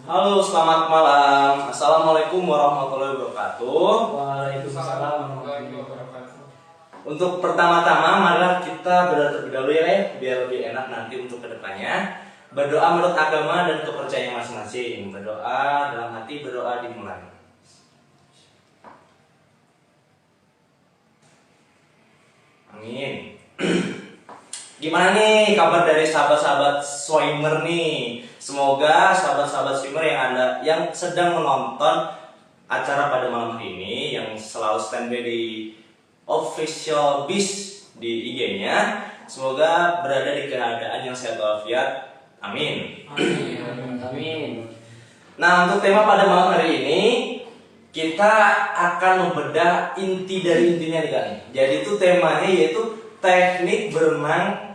Halo, selamat malam. Assalamualaikum warahmatullahi wabarakatuh. Waalaikumsalam warahmatullahi wabarakatuh. Untuk pertama-tama, marilah kita berdoa terlebih dahulu ya, biar lebih enak nanti untuk kedepannya. Berdoa menurut agama dan kepercayaan masing-masing. Berdoa dalam hati, berdoa dimulai. Amin. Gimana nih kabar dari sahabat-sahabat swimmer nih? Semoga sahabat-sahabat swimmer yang sedang menonton acara pada malam hari ini, yang selalu standby di official bis di IG-nya, semoga berada di keadaan yang sehat walafiat. Amin. Amin. Nah, untuk tema pada malam hari ini kita akan membedah inti dari intinya nih Kak. Jadi itu temanya yaitu teknik berenang,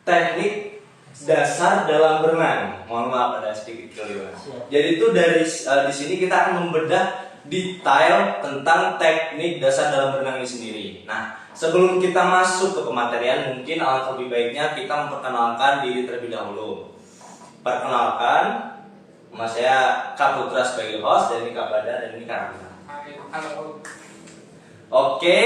teknik dasar dalam berenang. Mohon maaf ada sedikit keliruan. Jadi itu di sini kita akan membedah detail tentang teknik dasar dalam berenang ini sendiri. Nah, sebelum kita masuk ke pematerian, mungkin alangkah lebih baiknya kita memperkenalkan diri terlebih dahulu. Perkenalkan, nama saya Kak Putra sebagai host, dan ini Kak Badar, dan ini Kak Rana. Halo. Oke,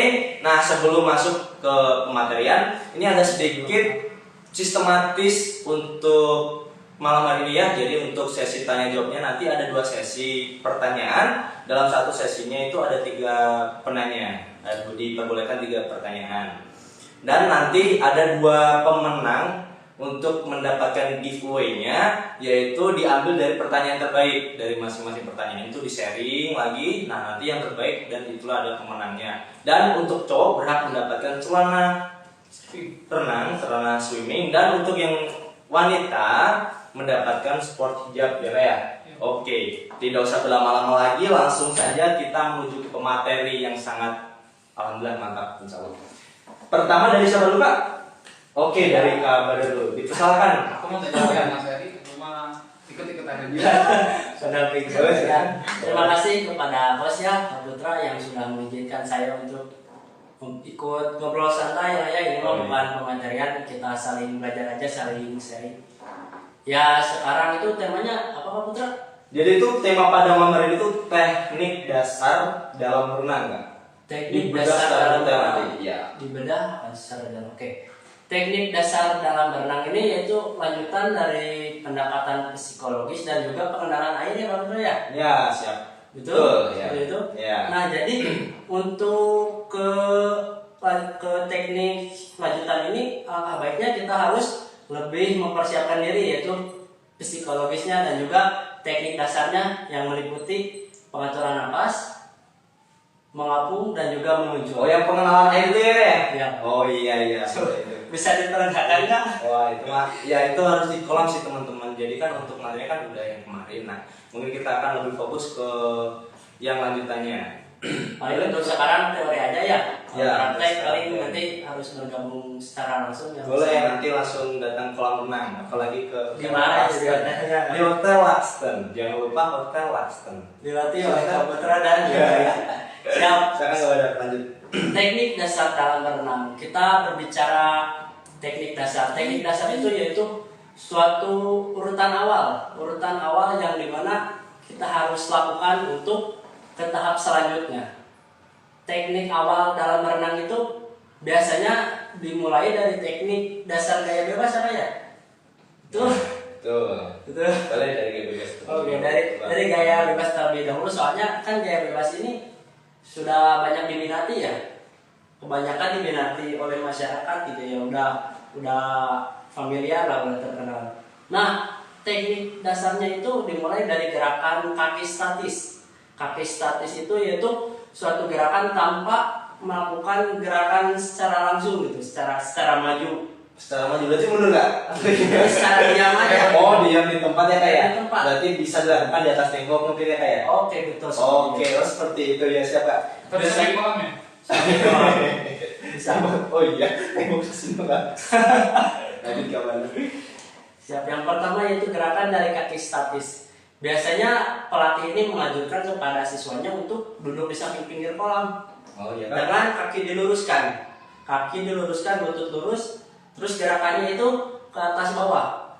nah sebelum masuk ke pematerian, ini ada sedikit sistematis untuk malam hari ini ya. Jadi untuk sesi tanya jawabnya nanti ada 2 sesi pertanyaan. Dalam satu sesinya itu ada 3 penanya. Diperbolehkan 3 pertanyaan. Dan nanti ada 2 pemenang untuk mendapatkan giveaway-nya, yaitu diambil dari pertanyaan terbaik dari masing-masing pertanyaan itu, di sharing lagi. Nah, nanti yang terbaik dan itulah ada pemenangnya. Dan untuk cowok berhak mendapatkan celana renang, celana swimming, dan untuk yang wanita mendapatkan sport hijab ya. Oke, tidak usah berlama-lama lagi, langsung saja kita menuju ke pemateri yang sangat alhamdulillah mantap insyaallah. Pertama dari siapa dulu Kak? Oke, dari Kak Badar dulu. Dipersilakan. Aku mau tanya Mas Heri, cuma ikut-ikut aja. Sudah pikir Ya, terima kasih kepada host ya, Kak Putra, yang sudah mengizinkan saya untuk ikut ngobrol santai ya. Ini bukan pematerian, kita saling belajar aja, saling sharing. Ya, sekarang itu temanya apa Kak Putra? Jadi itu tema pada malam hari ini itu teknik dasar dalam berenang Kak? Teknik Dibedah dasar secara dalam detail berenang. nanti, ya. Dibedah secara dalam. Oke. Teknik dasar dalam berenang ini yaitu lanjutan dari pendekatan psikologis dan juga pengenalan air ya Pak Putra ya? Ya, siap. Betul, ya. seperti itu. Ya. Nah, jadi untuk ke teknik lanjutan ini, baiknya kita harus lebih mempersiapkan diri, yaitu psikologisnya dan juga teknik dasarnya yang meliputi pengaturan napas, mengapung, dan juga meluncur. Oh, yang pengenalan air itu ya? Ya. Oh iya. Bisa diterangkan nggak? Wah, itu mah ya itu harus di kolam sih teman-teman. Jadi kan untuk materi kan udah yang kemarin. Nah, mungkin kita akan lebih fokus ke yang lanjutannya. Paling untuk sekarang teori aja ya. Ya, Praktek kali ini teori. nanti harus bergabung secara langsung ya. Boleh nanti langsung datang kolam renang, apalagi ke Gimana Hotel ya? Laxton. Di Hotel Laxton. Jangan lupa Hotel Laxton. Dilatih oleh Kak Putra dan siap. Sekarang nggak ada lanjut. Teknik dasar dalam berenang. Kita berbicara teknik dasar. Teknik dasar itu yaitu suatu urutan awal yang dimana kita harus lakukan untuk ke tahap selanjutnya. Teknik awal dalam berenang itu biasanya dimulai dari teknik dasar gaya bebas apa ya? Tuh. Betul. Boleh dari gaya bebas. Oke, dari gaya bebas terlebih dahulu, soalnya kan gaya bebas ini sudah banyak diminati ya. Kebanyakan diminati oleh masyarakat gitu ya, udah familiar lah, udah terkenal. Nah, teknik dasarnya itu dimulai dari gerakan kaki statis. Kaki statis itu yaitu suatu gerakan tanpa melakukan gerakan secara langsung gitu, secara maju. Secara maju berarti mundur nggak? Secara diam aja. Oh, diam di tempat ya kayak. Di tempat. Berarti bisa dilakukan di atas tembok mungkin ya kayak. Oke, betul. Oke, oh seperti itu ya, siap Kak. Terus lagi kolamnya? Bisa. Oh iya, tembok kesini Kak. Lanjut kawan. Siap. Yang pertama yaitu gerakan dari kaki statis. Biasanya pelatih ini mengajukan kepada siswanya untuk duduk di samping pinggir kolam. Oh iya Kak. Dengan kaki diluruskan, lutut lurus, terus gerakannya itu ke atas bawah.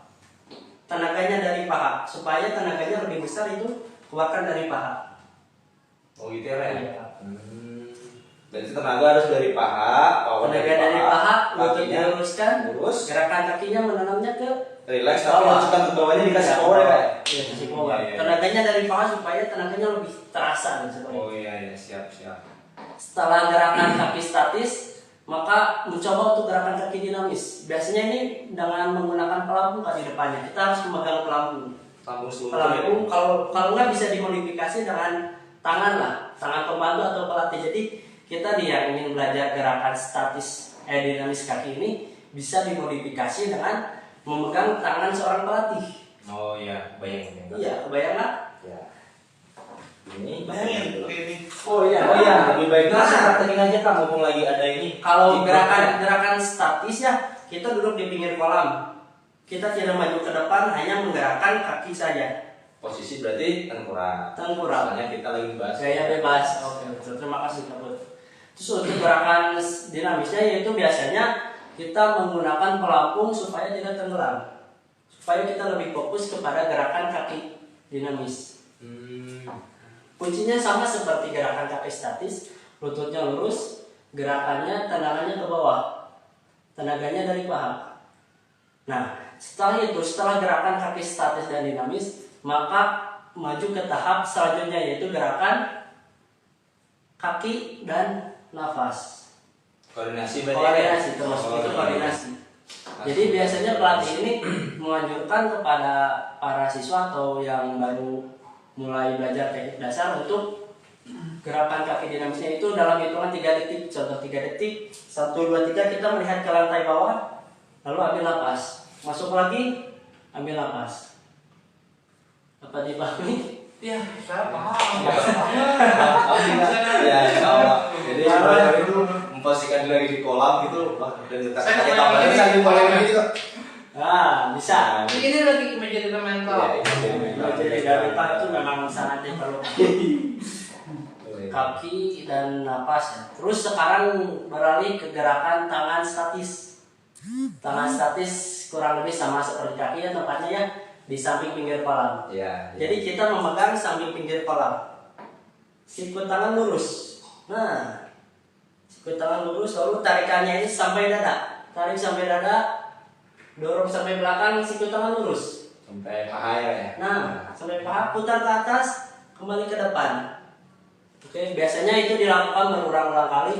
tenaganya dari paha. Supaya tenaganya lebih besar itu keluarkan dari paha. Oh gitu ya, Ren? Iya. Berarti tenaga harus dari paha, power Tenaga dari paha, lutut kakinya diluruskan, lurus, gerakan kakinya menanamnya ke relax, tapi bawah. masukkan ke bawahnya dikasih Iya, power ya, Pak? Iya, kasih power. Iya, iya. Tenaganya dari paha supaya tenaganya lebih terasa gitu. Oh iya, iya, siap. Setelah gerakan kaki statis, maka mencoba untuk gerakan kaki dinamis. Biasanya ini dengan menggunakan pelampung kaki depannya. Kita harus memegang pelampung. Lambung seluruh Pelampung kalau nggak bisa dimodifikasi dengan tangan lah, tangan pembantu atau pelatih. Jadi kita yang ingin belajar gerakan statis dinamis kaki ini bisa dimodifikasi dengan memegang tangan seorang pelatih. Oh iya, bayang. Iya, kebayang nggak? Ya. Ini Bayangin, dulu. ini. Oh iya, Oh iya, lebih baik praktekin aja Kak, mumpung lagi ada ini. Kalau gerakan statis ya, kita duduk di pinggir kolam. Kita tidak maju ke depan, hanya menggerakkan kaki saja. Posisi berarti tengkurap. Tengkurap. Soalnya kita lagi bahas Gaya bebas. Oke, betul. Terima kasih Kak Bud. Terus untuk gerakan dinamisnya yaitu biasanya kita menggunakan pelampung supaya tidak tenggelam. Supaya kita lebih fokus kepada gerakan kaki dinamis. Kuncinya sama seperti gerakan kaki statis, lututnya lurus, gerakannya tenaganya ke bawah. Tenaganya dari paha. Nah, setelah gerakan kaki statis dan dinamis, maka maju ke tahap selanjutnya yaitu gerakan kaki dan nafas. koordinasi Koordinasi termasuk itu koordinasi. Jadi biasanya pelatih ini menganjurkan kepada para siswa atau yang baru mulai belajar teknik dasar untuk gerakan kaki dinamisnya itu dalam hitungan 3 detik. Contoh 3 detik, 1, 2, 3 kita melihat ke lantai bawah, lalu ambil napas. Masuk lagi, ambil napas. Apa dipahami? Ya, saya paham. Ya, insya Allah. Jadi kalau itu memposisikan diri lagi di kolam gitu, dan kita Saya pakai kebayang kapal ini. saya di kolam gitu. Nah, bisa. Ini lagi menjadi mental. Iya, ini jadi mental. Jadi gerakan itu memang sangat diperlukan. Kaki dan napas ya. Terus sekarang beralih ke gerakan tangan statis. Tangan statis kurang lebih sama seperti kaki ya, tempatnya ya di samping pinggir kolam. Iya. Jadi kita memegang samping pinggir kolam. Sikut tangan lurus. Nah, sikut tangan lurus lalu tarikannya ini sampai dada. Tarik sampai dada, dorong sampai belakang, sikut tangan lurus. Sampai paha ya. Nah, sampai paha, putar ke atas, kembali ke depan. Oke, biasanya itu dilakukan berulang-ulang kali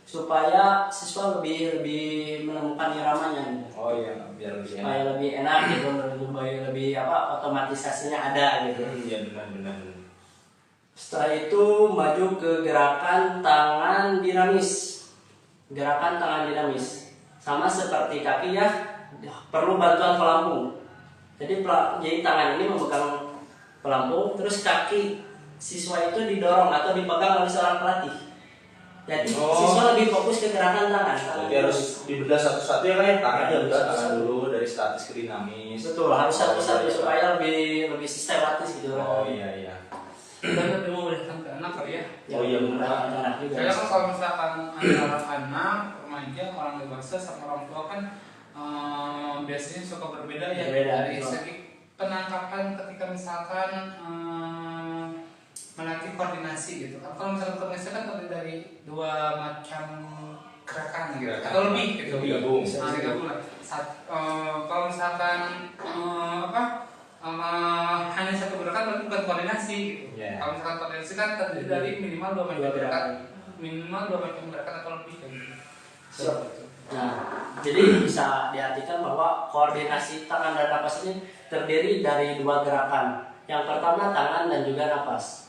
supaya siswa lebih menemukan iramanya. Oh iya, biar lebih enak. Supaya lebih enak gitu, lebih otomatisasinya ada gitu. Iya benar. Setelah itu maju ke gerakan tangan dinamis. Gerakan tangan dinamis sama seperti kaki ya, perlu bantuan pelampung. Jadi tangan ini memegang pelampung, terus kaki siswa itu didorong atau dipegang oleh seorang pelatih. Jadi siswa lebih fokus ke gerakan tangan. Jadi harus dibedah satu-satu ya kayak tangan juga, tangan dulu dari statis ke dinamis. Betul, harus satu-satu supaya lebih sistematis gitu. Oh iya. Dan lebih memudahkan ke anak kali ya. Oh iya benar. Anak juga. Saya kan kalau misalkan anak-anak, remaja, orang dewasa sama orang tua kan biasanya suka berbeda ya. Berbeda, Dari betul. segi penangkapan ketika misalkan melatih koordinasi gitu kan. Kalau misalkan koordinasi kan terdiri dari 2 macam gerakan gitu, atau lebih gitu. Digabung. Digabung lah. Kalau misalkan hanya satu gerakan berarti bukan koordinasi gitu. Yeah. Kalau misalkan koordinasi kan terdiri dari minimal 2 macam gerakan, minimal 2 macam gerakan atau lebih kan. Nah, jadi bisa diartikan bahwa koordinasi tangan dan napas ini terdiri dari 2 gerakan. Yang pertama tangan dan juga napas.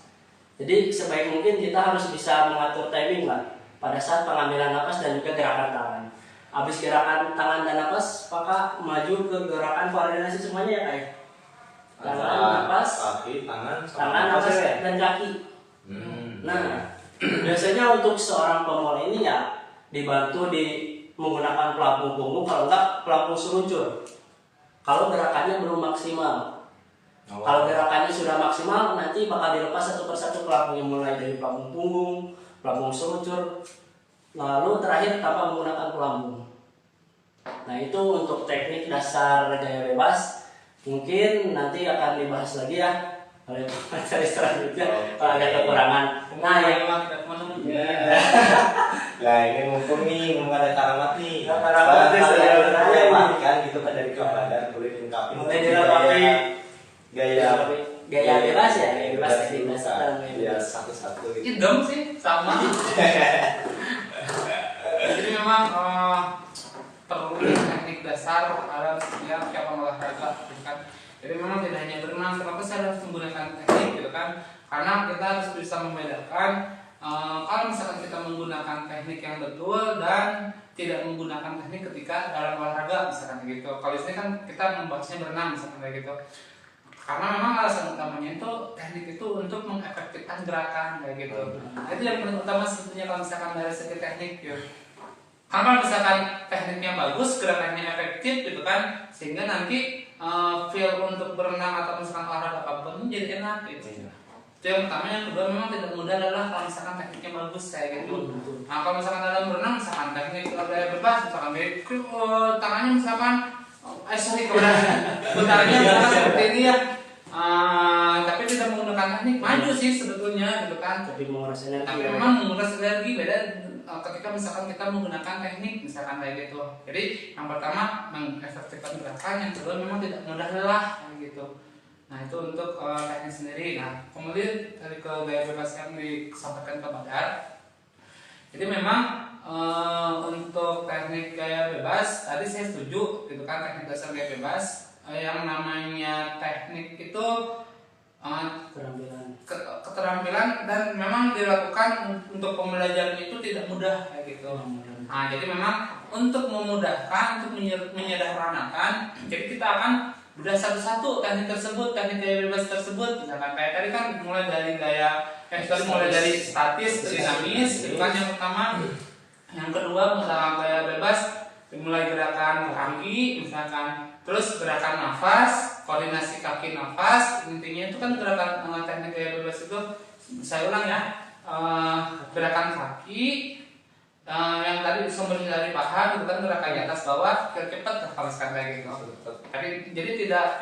Jadi sebaik mungkin kita harus bisa mengatur timing lah pada saat pengambilan napas dan juga gerakan tangan. Habis gerakan tangan dan napas, maka maju ke gerakan koordinasi semuanya ya kayak tangan, napas, kaki, tangan, napas dan kaki. Nah, biasanya untuk seorang pemula ini ya dibantu menggunakan pelampung punggung, kalau enggak pelampung seluncur. Kalau gerakannya belum maksimal. Kalau gerakannya sudah maksimal, nanti bakal dilepas satu persatu pelampungnya, mulai dari pelampung punggung, pelampung seluncur, lalu terakhir tanpa menggunakan pelampung. Nah itu untuk teknik dasar gaya bebas mungkin nanti akan dibahas lagi ya oleh materi selanjutnya kalau ada kekurangan. Nah, yang kita kemana? Nah ini mumpung ada Karamat nih. Karamat nih, kan gitu kan dari Kabadan boleh dilengkapi. mulai dilengkapi gaya bebas ya, gaya bebas teknik dasar. Ya satu-satu gitu. Idem sih sama. Jadi memang perlu teknik dasar dalam setiap cabang olahraga, gitu kan. Jadi memang tidak hanya berenang, kenapa saya harus menggunakan teknik, gitu kan? Karena kita harus bisa membedakan kalau misalkan kita menggunakan teknik yang betul dan tidak menggunakan teknik ketika dalam olahraga, misalkan gitu. Kalau di sini kan kita membahasnya berenang, misalkan kayak gitu. Karena memang alasan utamanya itu teknik itu untuk mengefektifkan gerakan kayak gitu. Itu yang paling utama sebetulnya kalau misalkan dari segi teknik gitu. Karena kalau misalkan tekniknya bagus, gerakannya efektif gitu kan, sehingga nanti feel untuk berenang atau misalkan olahraga apapun jadi enak gitu. Itu yang pertama. Yang kedua memang tidak mudah adalah kalau misalkan tekniknya bagus kayak gitu. Nah kalau misalkan dalam berenang misalkan teknik gaya bebas, misalkan tangannya misalkan bentarnya misalkan seperti ini ya. Tapi tidak menggunakan teknik maju sih sebetulnya gitu kan. Tapi menguras energi. Tapi memang menguras energi beda ketika misalkan kita menggunakan teknik misalkan kayak gitu. Jadi yang pertama mengefektifkan gerakan, yang kedua memang tidak mudah lelah kayak gitu. Nah itu untuk teknik sendiri. Nah kemudian dari ke gaya bebas yang disampaikan ke Badar. Jadi memang untuk teknik gaya bebas tadi saya setuju gitu kan, teknik dasar gaya bebas. Yang namanya teknik itu keterampilan dan memang dilakukan untuk pembelajaran itu tidak mudah kayak gitu. Nah jadi memang untuk memudahkan, untuk menyederhanakan, jadi kita akan udah satu-satu teknik tersebut, teknik gaya bebas tersebut. Misalkan kayak tadi kan mulai dari statis, dinamis, itu kan yang pertama. Yang kedua misalkan gaya bebas dimulai gerakan kaki misalkan, terus gerakan nafas, koordinasi kaki nafas, intinya itu kan gerakan teknik gaya bebas itu. Saya ulang ya, gerakan kaki yang tadi sumbernya dari paha itu kan gerakannya atas bawah cepat kalau sekarang kayak gitu. Tapi jadi tidak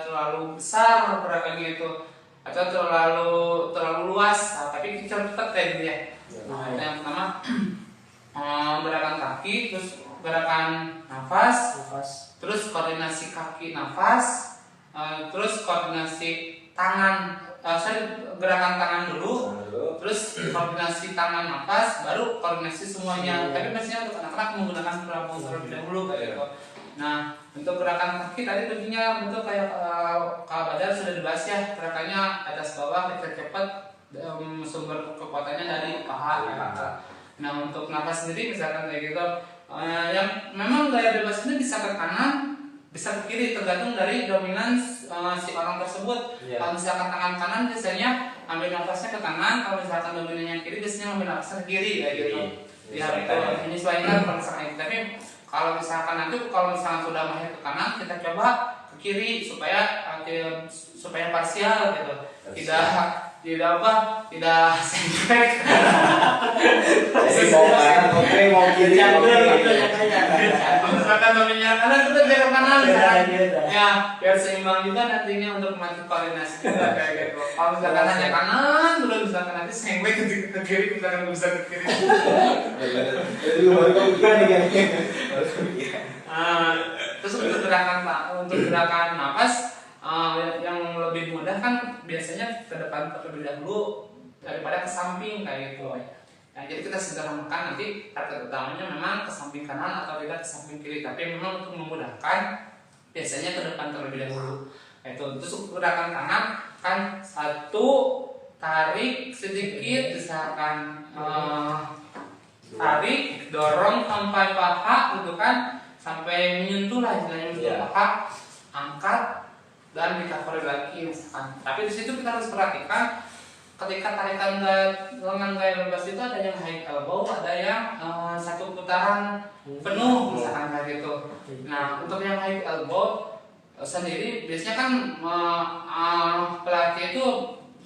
terlalu besar gerakannya itu atau terlalu luas, tapi cepat kayak gitu ya. Yang pertama gerakan kaki, terus gerakan nafas, terus koordinasi kaki nafas, terus koordinasi tangan. Gerakan tangan dulu, terus koordinasi tangan nafas, baru koordinasi semuanya. Tapi biasanya untuk anak-anak menggunakan pelampung terlebih dahulu kayak gitu. Nah untuk gerakan kaki tadi tentunya betul kayak Kak Badar sudah dibahas ya, gerakannya atas bawah kecil cepat, sumber kekuatannya dari paha. Nah untuk nafas sendiri misalkan kayak gitu, yang memang gaya bebas ini bisa ke kanan, bisa ke kiri tergantung dari dominan si orang tersebut. Kalau misalkan tangan kanan biasanya ambil nafasnya ke kanan, kalau misalkan dominannya kiri biasanya ambil nafasnya ke kiri kayak gitu. Ya ini menyesuaikan kalau misalkan itu. Tapi kalau misalkan nanti kalau misalkan sudah mahir ke kanan, kita coba ke kiri supaya parsial gitu. Tidak sengklek. Jadi mau kanan mau kiri gitu ya. Misalkan dominannya kanan, kita biar ke kanan ya, biar seimbang juga nantinya untuk melatih koordinasi kita kayak gitu. Kalau misalkan hanya kanan, belum misalkan nanti sengklek ke kiri, misalkan nggak bisa ke kiri. Jadi baru kepikiran nih kayaknya. Terus untuk gerakan nafas yang lebih mudah kan biasanya ke depan terlebih dahulu daripada ke samping kayak gitu. Nah, jadi kita sederhanakan nanti target utamanya memang ke samping kanan atau tidak ke samping kiri, tapi memang untuk memudahkan biasanya ke depan terlebih dahulu. Itu terus gerakan tangan kan satu, tarik sedikit, misalkan tarik, dorong sampai paha gitu kan, sampai menyentuh lah istilahnya menyentuh paha, angkat dan recovery lagi misalkan. Tapi di situ kita harus perhatikan ketika tarikan lengan gaya bebas itu ada yang high elbow, ada yang satu putaran penuh misalkan kayak gitu. Nah untuk yang high elbow sendiri biasanya kan pelatih itu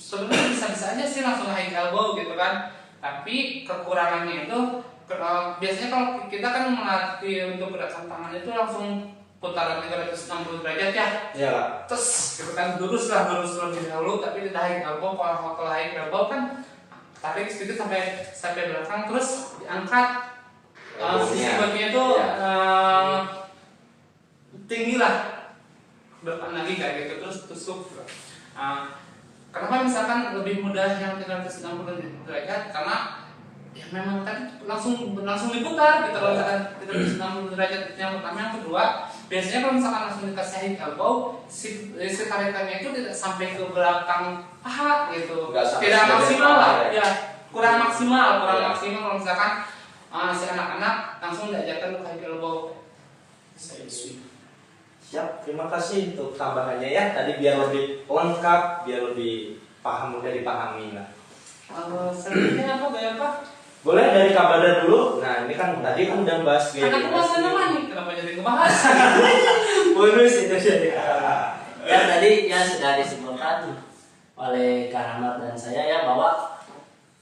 sebenarnya bisa-bisa aja sih langsung high elbow gitu kan. Tapi kekurangannya itu biasanya kalau kita kan melatih untuk gerakan tangan itu langsung putaran 360 derajat ya. Iya Kak. Terus kita kan lurus lebih dahulu, tapi tidak high elbow. Kalau high elbow kan tarik sedikit sampai belakang, terus diangkat sisi baginya itu tinggi lah, depan lagi kayak gitu, terus tusuk. Kenapa misalkan lebih mudah yang 360 derajat? Karena ya memang kan langsung diputar gitu. Kalau misalkan 360 derajat itu yang pertama. Yang kedua, biasanya kalau misalkan langsung dikasih high elbow, si tarikannya itu tidak sampai ke belakang paha gitu, tidak maksimal lah ya, kurang maksimal kalau misalkan si anak-anak langsung diajarkan ke high elbow. Siap, terima kasih untuk tambahannya ya. Tadi biar lebih lengkap, biar lebih mudah dipahami lah. Selanjutnya apa gaya apa? Boleh dari Kak Badar dulu. Nah ini kan tadi kan udah bahas gaya Anak bahasa nama nih, kenapa jadi ngebahas? bonus itu jadi. Ya tadi yang sudah disebutkan oleh Kak Rahmat dan saya ya, bahwa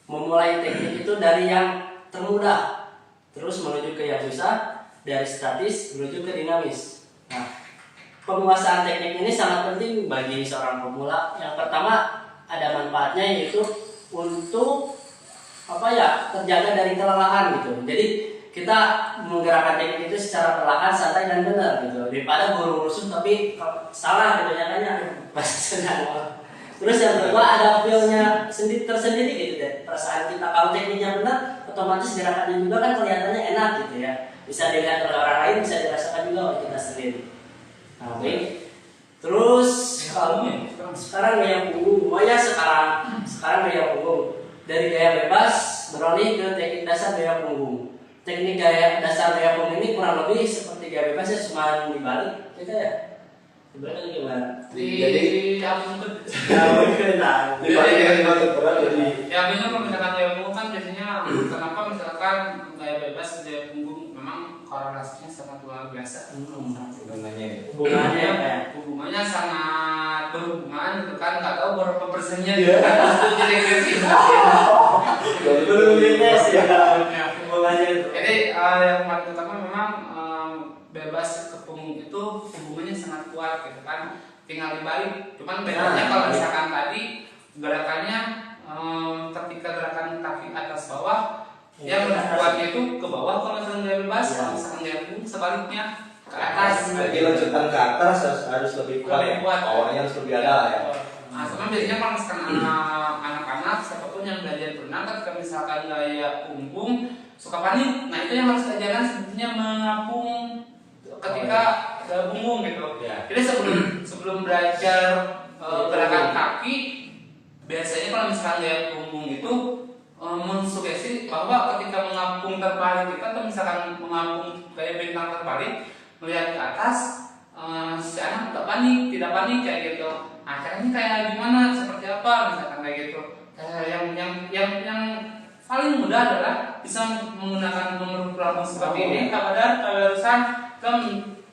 memulai teknik itu dari yang termudah terus menuju ke yang susah, dari statis menuju ke dinamis. Nah, penguasaan teknik ini sangat penting bagi seorang pemula. Yang pertama ada manfaatnya, yaitu untuk terjaga dari kelelahan gitu. Jadi kita menggerakkan teknik itu secara perlahan, santai dan benar gitu. Daripada buru-buru tapi salah gitu ya, pasti senang. Terus yang kedua ada feel-nya tersendiri gitu deh. Perasaan kita kalau tekniknya benar, otomatis gerakannya juga kan kelihatannya enak gitu ya. Bisa dilihat oleh orang lain, bisa dirasakan juga oleh kita sendiri. Nah, baik. Terus sekarang gaya punggung, sekarang gaya punggung. Dari gaya bebas beralih ke teknik dasar gaya punggung. Teknik gaya dasar gaya punggung ini kurang lebih seperti gaya bebas ya, cuma dibalik gitu ya. Sebenarnya gimana? Jadi dibalik dengan lutut berat jadi. Ya benar, misalkan gaya punggung kan biasanya kenapa misalkan gaya bebas gaya punggung memang korelasinya sangat luar biasa. Hubungannya apa ya? Hubungannya sangat berhubungan gitu kan, nggak tahu berapa persennya. Berhubungannya sih hubungannya itu. Jadi yang paling utama memang bebas ke punggung itu hubungannya sangat kuat gitu kan, tinggal dibalik. Cuman bedanya kalau misalkan tadi gerakannya ketika gerakan kaki atas bawah, yang lebih kuatnya itu ke bawah kalau misalkan gaya bebas, kalau misalkan gaya punggung sebaliknya ke atas. Jadi lanjutan ke atas harus lebih kuat ya. Powernya harus lebih ada lah ya. Nah, sama biasanya kalau misalkan anak-anak siapapun yang belajar berenang, ketika misalkan gaya punggung suka panik, nah itu yang harus diajarkan sebetulnya mengapung ketika punggung gitu. Jadi sebelum belajar gerakan kaki, biasanya kalau misalkan gaya punggung itu mensugesti bahwa ketika mengapung terbalik itu, atau misalkan mengapung gaya bintang terbalik melihat ke atas, si anak tidak panik kayak gitu. Nah, caranya kayak gimana, seperti apa misalkan kayak gitu. Yang paling mudah adalah bisa menggunakan peluk pelampung seperti ini. Kabar barusan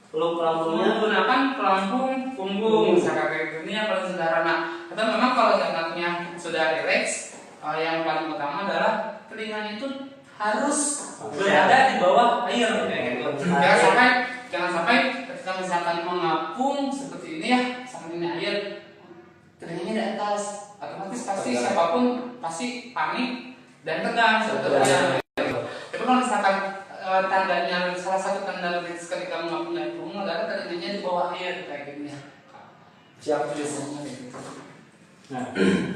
peluk pelampungnya menggunakan pelampung punggung misalkan kayak gitu. Ini yang paling sederhana. Atau memang kalau anaknya sudah rileks, yang paling utama adalah telinganya itu harus berada di bawah air kayak gitu. Jangan sampai ketika misalkan mengapung seperti ini ya, sampai ini air, telinganya di atas, otomatis pasti siapapun pasti panik dan tegang sebetulnya. Tapi kalau misalkan tandanya, salah satu tanda ketika mengapung dari punggung adalah telinganya di bawah air kayak gini ya. Siap. Nah,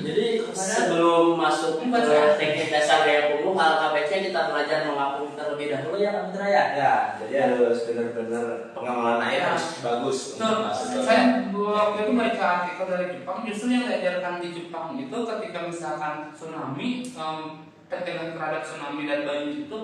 jadi sebelum masuk ke teknik dasar gaya punggung, alangkah baiknya kita belajar mengapung terlebih dahulu ya, Kak Putra ya. Ya, jadi harus benar-benar pengelolaan air harus bagus. Saya waktu itu baca artikel dari Jepang, justru yang diajarkan di Jepang itu ketika misalkan tsunami, pencegahan terhadap tsunami dan banjir itu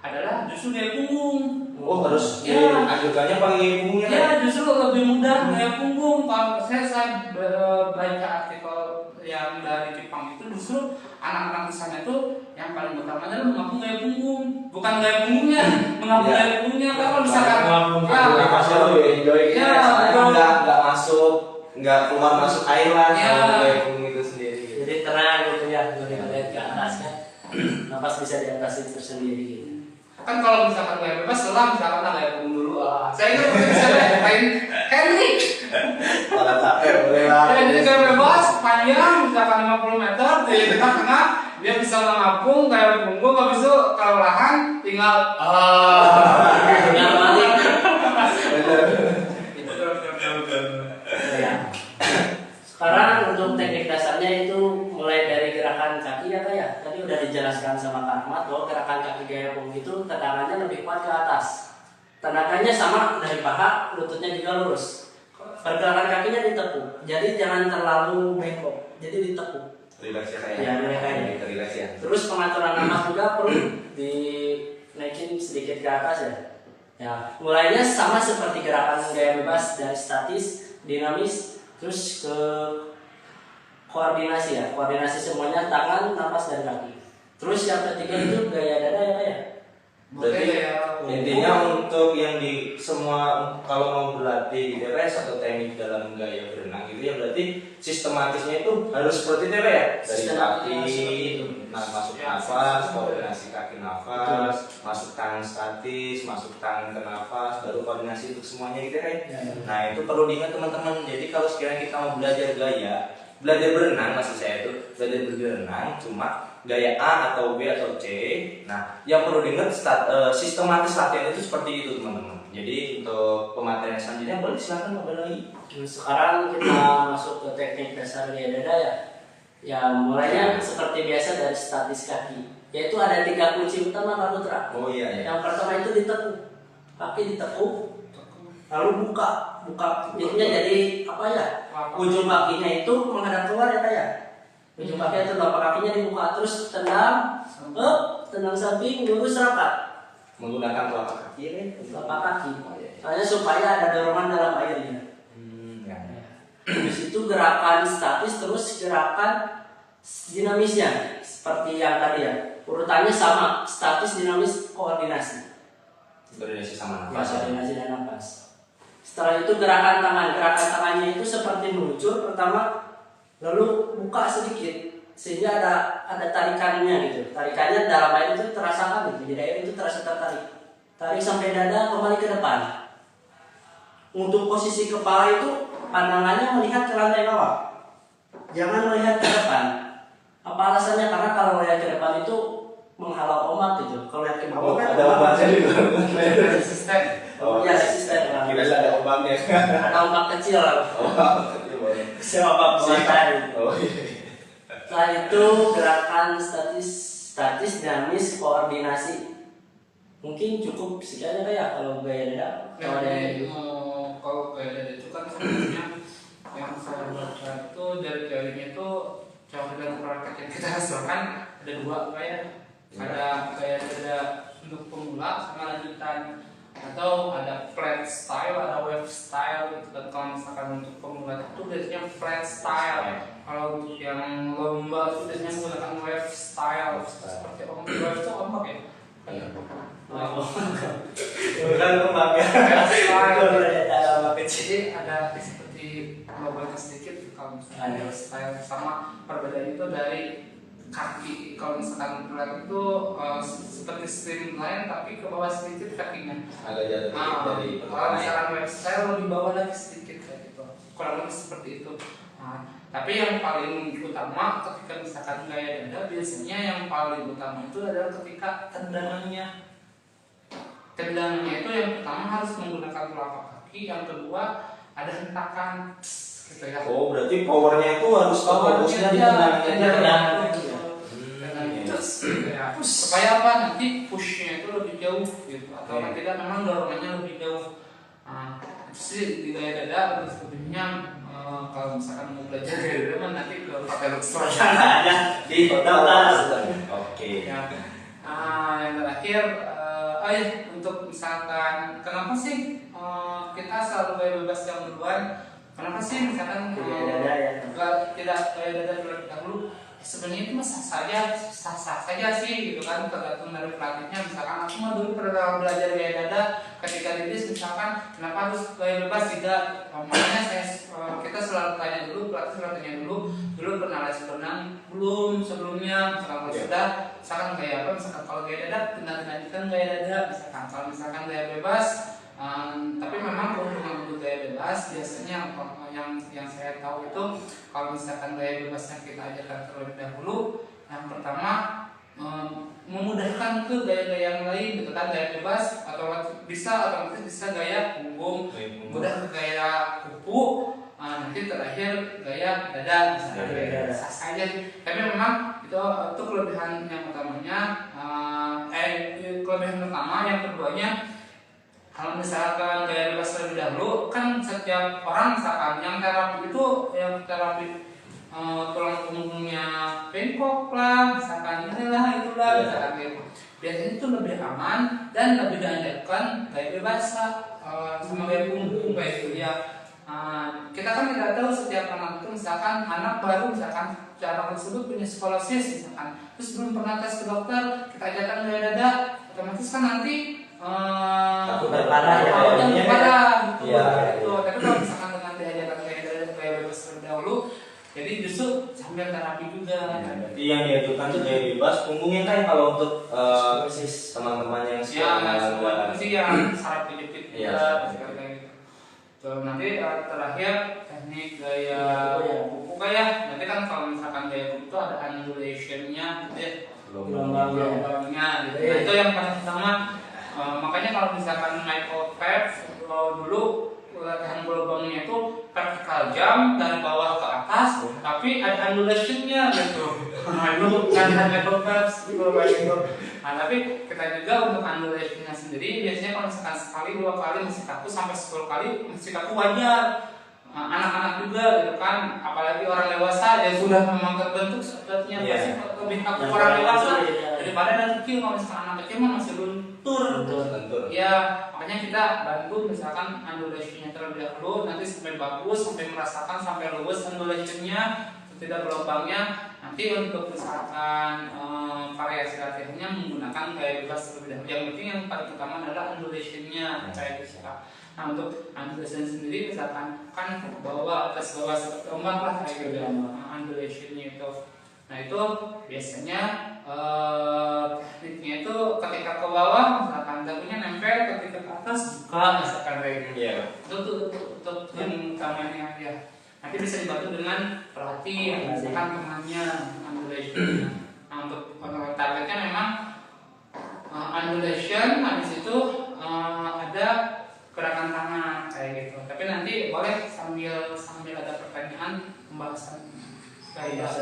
adalah justru gaya punggung. Oh, harus diajukannya pakai punggungnya. Ya, justru lebih mudah gaya punggung. Kalau saya baca artikel yang dari Jepang itu, justru anak-anak di sana itu yang paling utama adalah mengapung gaya punggung, bukan gaya punggungnya, mengapung gaya punggungnya. Kalau misalkan pasti lebih enjoy gitu. Nggak masuk, nggak keluar masuk air lah kalau gaya punggung itu sendiri. Jadi tenang gitu ya, melihat ke atas kan, napas bisa diatasi tersendiri gitu. Kan kalau misalkan gaya bebas setelah misalkan gaya punggung dulu, Saya ingat waktu itu saya main Henrik. Kalau capek boleh lah. Jadi gaya bebas panjang misalkan 50 meter di tengah-tengah dia bisa mengapung kayak punggung, habis itu kalau lahan tinggal Yang balik. Ya. Sekarang untuk teknik dasarnya itu mulai dari gerakan kaki ya Kak ya. Tadi udah dijelaskan sama Kak Ahmad bahwa gerakan kaki gaya pung itu tendangannya lebih kuat ke atas. Tendangannya sama dari paha, lututnya juga lurus. Pergerakan kakinya ditekuk, jadi jangan terlalu bengkok, jadi ditekuk. Rileks ya kayak. Ya, Rileks ya. Terus pengaturan nafas juga perlu dinaikin sedikit ke atas ya. Ya, mulainya sama seperti gerakan gaya bebas dan statis, dinamis, terus ke koordinasi ya. Koordinasi semuanya tangan, nafas dan kaki. Terus yang ketiga itu gaya dada ya Kak ya. Berarti intinya untuk yang di semua kalau mau berlatih di TPS atau teknik dalam gaya berenang gitu ya, berarti sistematisnya itu harus seperti itu ya, dari kaki, masuk nafas, koordinasi kaki nafas, masuk tangan statis, masuk tangan ke nafas, baru koordinasi untuk semuanya gitu ya. Nah itu perlu diingat teman-teman. Jadi kalau sekiranya kita mau belajar gaya, belajar berenang maksud saya itu belajar berenang cuma gaya A atau B atau C. Nah, yang perlu diingat sistematis latihan itu seperti itu teman-teman. Jadi untuk pemateri selanjutnya boleh silakan ngobrol lagi. Sekarang kita masuk ke teknik dasar gaya dada ya. Ya mulainya seperti biasa dari statis kaki. Yaitu ada 3 kunci utama Kak Putra. Oh iya ya. Yang pertama itu ditekuk, kaki ditekuk, lalu buka jadinya jadi apa ya? Ujung kakinya itu menghadap keluar ya Kak ya. Ujung kaki itu telapak kakinya dibuka, terus tendang, tendang samping, lurus rapat. Menggunakan telapak kaki ya. Telapak kaki. Soalnya supaya ada dorongan dalam airnya. Ya. Habis itu gerakan statis, terus gerakan dinamisnya seperti yang tadi ya. Urutannya sama, statis, dinamis, koordinasi. Koordinasi sama Ya, nafas. koordinasi dan nafas. Setelah itu gerakan tangan. Gerakan tangannya itu seperti meluncur pertama, lalu buka sedikit sehingga ada tarikannya gitu. Tarikannya dalam air itu terasakan gitu. Jadi air itu terasa tertarik. Tarik sampai dada, kembali ke depan. Untuk posisi kepala itu pandangannya melihat ke lantai bawah. Jangan melihat ke depan. Apa alasannya? Karena kalau melihat ke depan itu menghalau ombak gitu. Kalau lihat ke bawah kan Ada ombaknya juga. Resisten. ya asisten. Kira ada ombaknya. Ada ombak kecil lah. Ombak buatan. Oh iya. Setelah itu gerakan statis, dinamis, koordinasi. Mungkin cukup sekian ya kalau gaya dada. Kalau ada yang Kalau gaya dada itu kan sebenarnya yang saya baca itu dari teorinya itu coba dan praktek yang kita hasilkan ada 2 gaya. Ada gaya dada untuk pemula sama lanjutan, atau ada flat style, ada wave style gitu. Dan kalau misalkan untuk pemula itu biasanya flat style. Kalau untuk yang lomba itu biasanya menggunakan wave style. Seperti wave itu ombak ya. Bukan ombaknya. Jadi ada seperti logonya sedikit kalau misalkan wave style, sama perbedaan itu dari kaki. Kalau misalkan flat itu seperti streamline tapi ke bawah sedikit kakinya. Agak jatuh dari Kalau misalkan wave style lebih bawah lagi sedikit kayak gitu. Kurang lebih seperti itu. Tapi yang paling utama ketika misalkan gaya dada, biasanya yang paling utama itu adalah ketika tendangannya. Tendangannya itu yang pertama harus menggunakan telapak kaki, yang kedua ada hentakan gitu ya. Oh berarti powernya itu harus fokusnya di tendangannya. Supaya apa? Nanti pushnya itu lebih jauh gitu, atau tidak memang dorongannya lebih jauh. Itu sih di gaya dada. Terus lebihnya kalau misalkan mau belajar gaya dada nanti ke pakai aja di hotel. Oke. Yang terakhir, untuk misalkan kenapa sih kita selalu gaya bebas yang duluan? Kenapa sih misalkan Gaya dada ya. tidak gaya dada terlebih dahulu? Sebenarnya itu sah saja sih gitu kan, tergantung dari pelatihnya. Misalkan aku mah dulu pernah belajar gaya dada ketika didis, misalkan kenapa harus gaya bebas tidak? Makanya kita selalu tanya dulu, pelatih selalu tanya dulu pernah les berenang belum sebelumnya. Misalkan kalau sudah, misalkan gaya apa? Misalkan kalau gaya dada, tindak lanjutkan gaya dada. Misalkan kalau misalkan gaya bebas, Tapi memang keuntungan untuk gaya bebas biasanya yang saya tahu itu kalau misalkan gaya bebasnya kita ajarkan terlebih dahulu, yang pertama memudahkan ke gaya-gaya yang lain gitu kan. Gaya bebas atau otomatis bisa gaya punggung, mudah ke gaya kuku, nanti terakhir gaya dada misalnya, sah saja. Tapi memang itu kelebihan yang utamanya, kelebihan pertama. Yang keduanya, kalau misalkan gaya bebas terlebih dahulu kan setiap orang misalkan yang terapi tulang punggungnya bengkok lah, misalkan itulah misalkan gitu. Biasanya itu lebih aman dan lebih dianjurkan gaya bebas sama gaya punggung kayak gitu ya. Kita kan tidak tahu setiap anak itu, misalkan anak baru, misalkan anak tersebut punya skolosis misalkan, terus belum pernah tes ke dokter, kita ajarkan gaya dada, otomatis kan nanti takutnya parah gitu. Tapi kalau misalkan dengan diajarkan gaya bebas terlebih dahulu, jadi justru sambil terapi juga. Jadi yang diajukan tuh gaya bebas punggungnya kan kalau untuk teman-teman yang semua sih yang saraf dijepit juga kayak gitu. Nanti terakhir teknik gaya kuku kayak nanti kan kalau misalkan gaya kuku itu ada undulationnya gitu ya, gelombangnya gitu. Nah itu yang paling pertama. Makanya kalau misalkan Michael Phelps dulu latihan gelombangnya itu vertikal jump dari bawah ke atas, tapi ada undulationnya gitu. Nah itu latihan Michael Phelps gitu. Nah tapi kita juga untuk undulationnya sendiri biasanya kalau misalkan sekali, 2 kali masih kaku, sampai 10 kali masih kaku wajar. Anak-anak juga gitu kan, apalagi orang dewasa yang sudah memang terbentuk sepertinya pasti lebih kaku orang dewasa daripada anak kecil. Kalau misalkan anak kecil mah masih luntur. Ya makanya kita bantu misalkan undulationnya terlebih dahulu, nanti sampai bagus, sampai merasakan sampai luwes undulationnya, tidak gelombangnya. Nanti untuk misalkan variasi latihannya menggunakan gaya bebas terlebih dahulu. Yang penting yang paling utama adalah undulationnya kayak gitu. Nah untuk undulation sendiri misalkan kan bawah atas bawah seperti ombak lah kayak gitu undulationnya itu. Nah itu biasanya tekniknya itu ketika ke bawah misalkan dagunya nempel, ketika ke atas buka misalkan kayak gitu. Itu untuk yang utamanya ya. Nanti bisa dibantu dengan perhati misalkan temannya undulationnya. Nah untuk targetnya memang undulation, habis itu ada gerakan tangan kayak gitu. Tapi nanti boleh sambil ada pertanyaan pembahasan kayak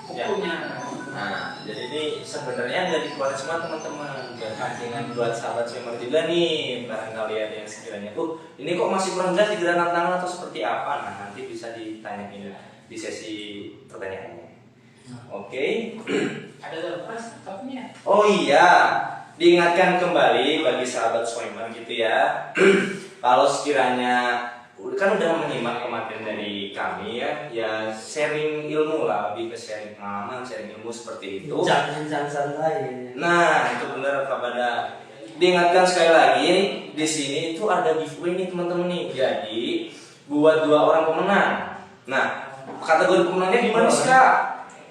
kukunya. Nah, jadi ini sebenarnya dari keluar semua teman-teman dengan buat sahabat swimmer juga nih, barangkali ada yang sekiranya ini kok masih kurang jelas di gerakan tangan atau seperti apa. Nah nanti bisa ditanyain di sesi pertanyaannya. Oke. Ada surprise topnya. Oh iya, diingatkan kembali bagi sahabat swimmer gitu ya. Kalau sekiranya kan udah menyimak kemarin dari kami ya sharing ilmu lah, lebih ke sharing pengalaman, sharing ilmu seperti itu. Jangan santai. Nah itu benar kepada diingatkan sekali lagi di sini itu ada giveaway nih teman-teman nih. Jadi buat 2 orang pemenang. Nah kategori pemenangnya gimana sih Kak?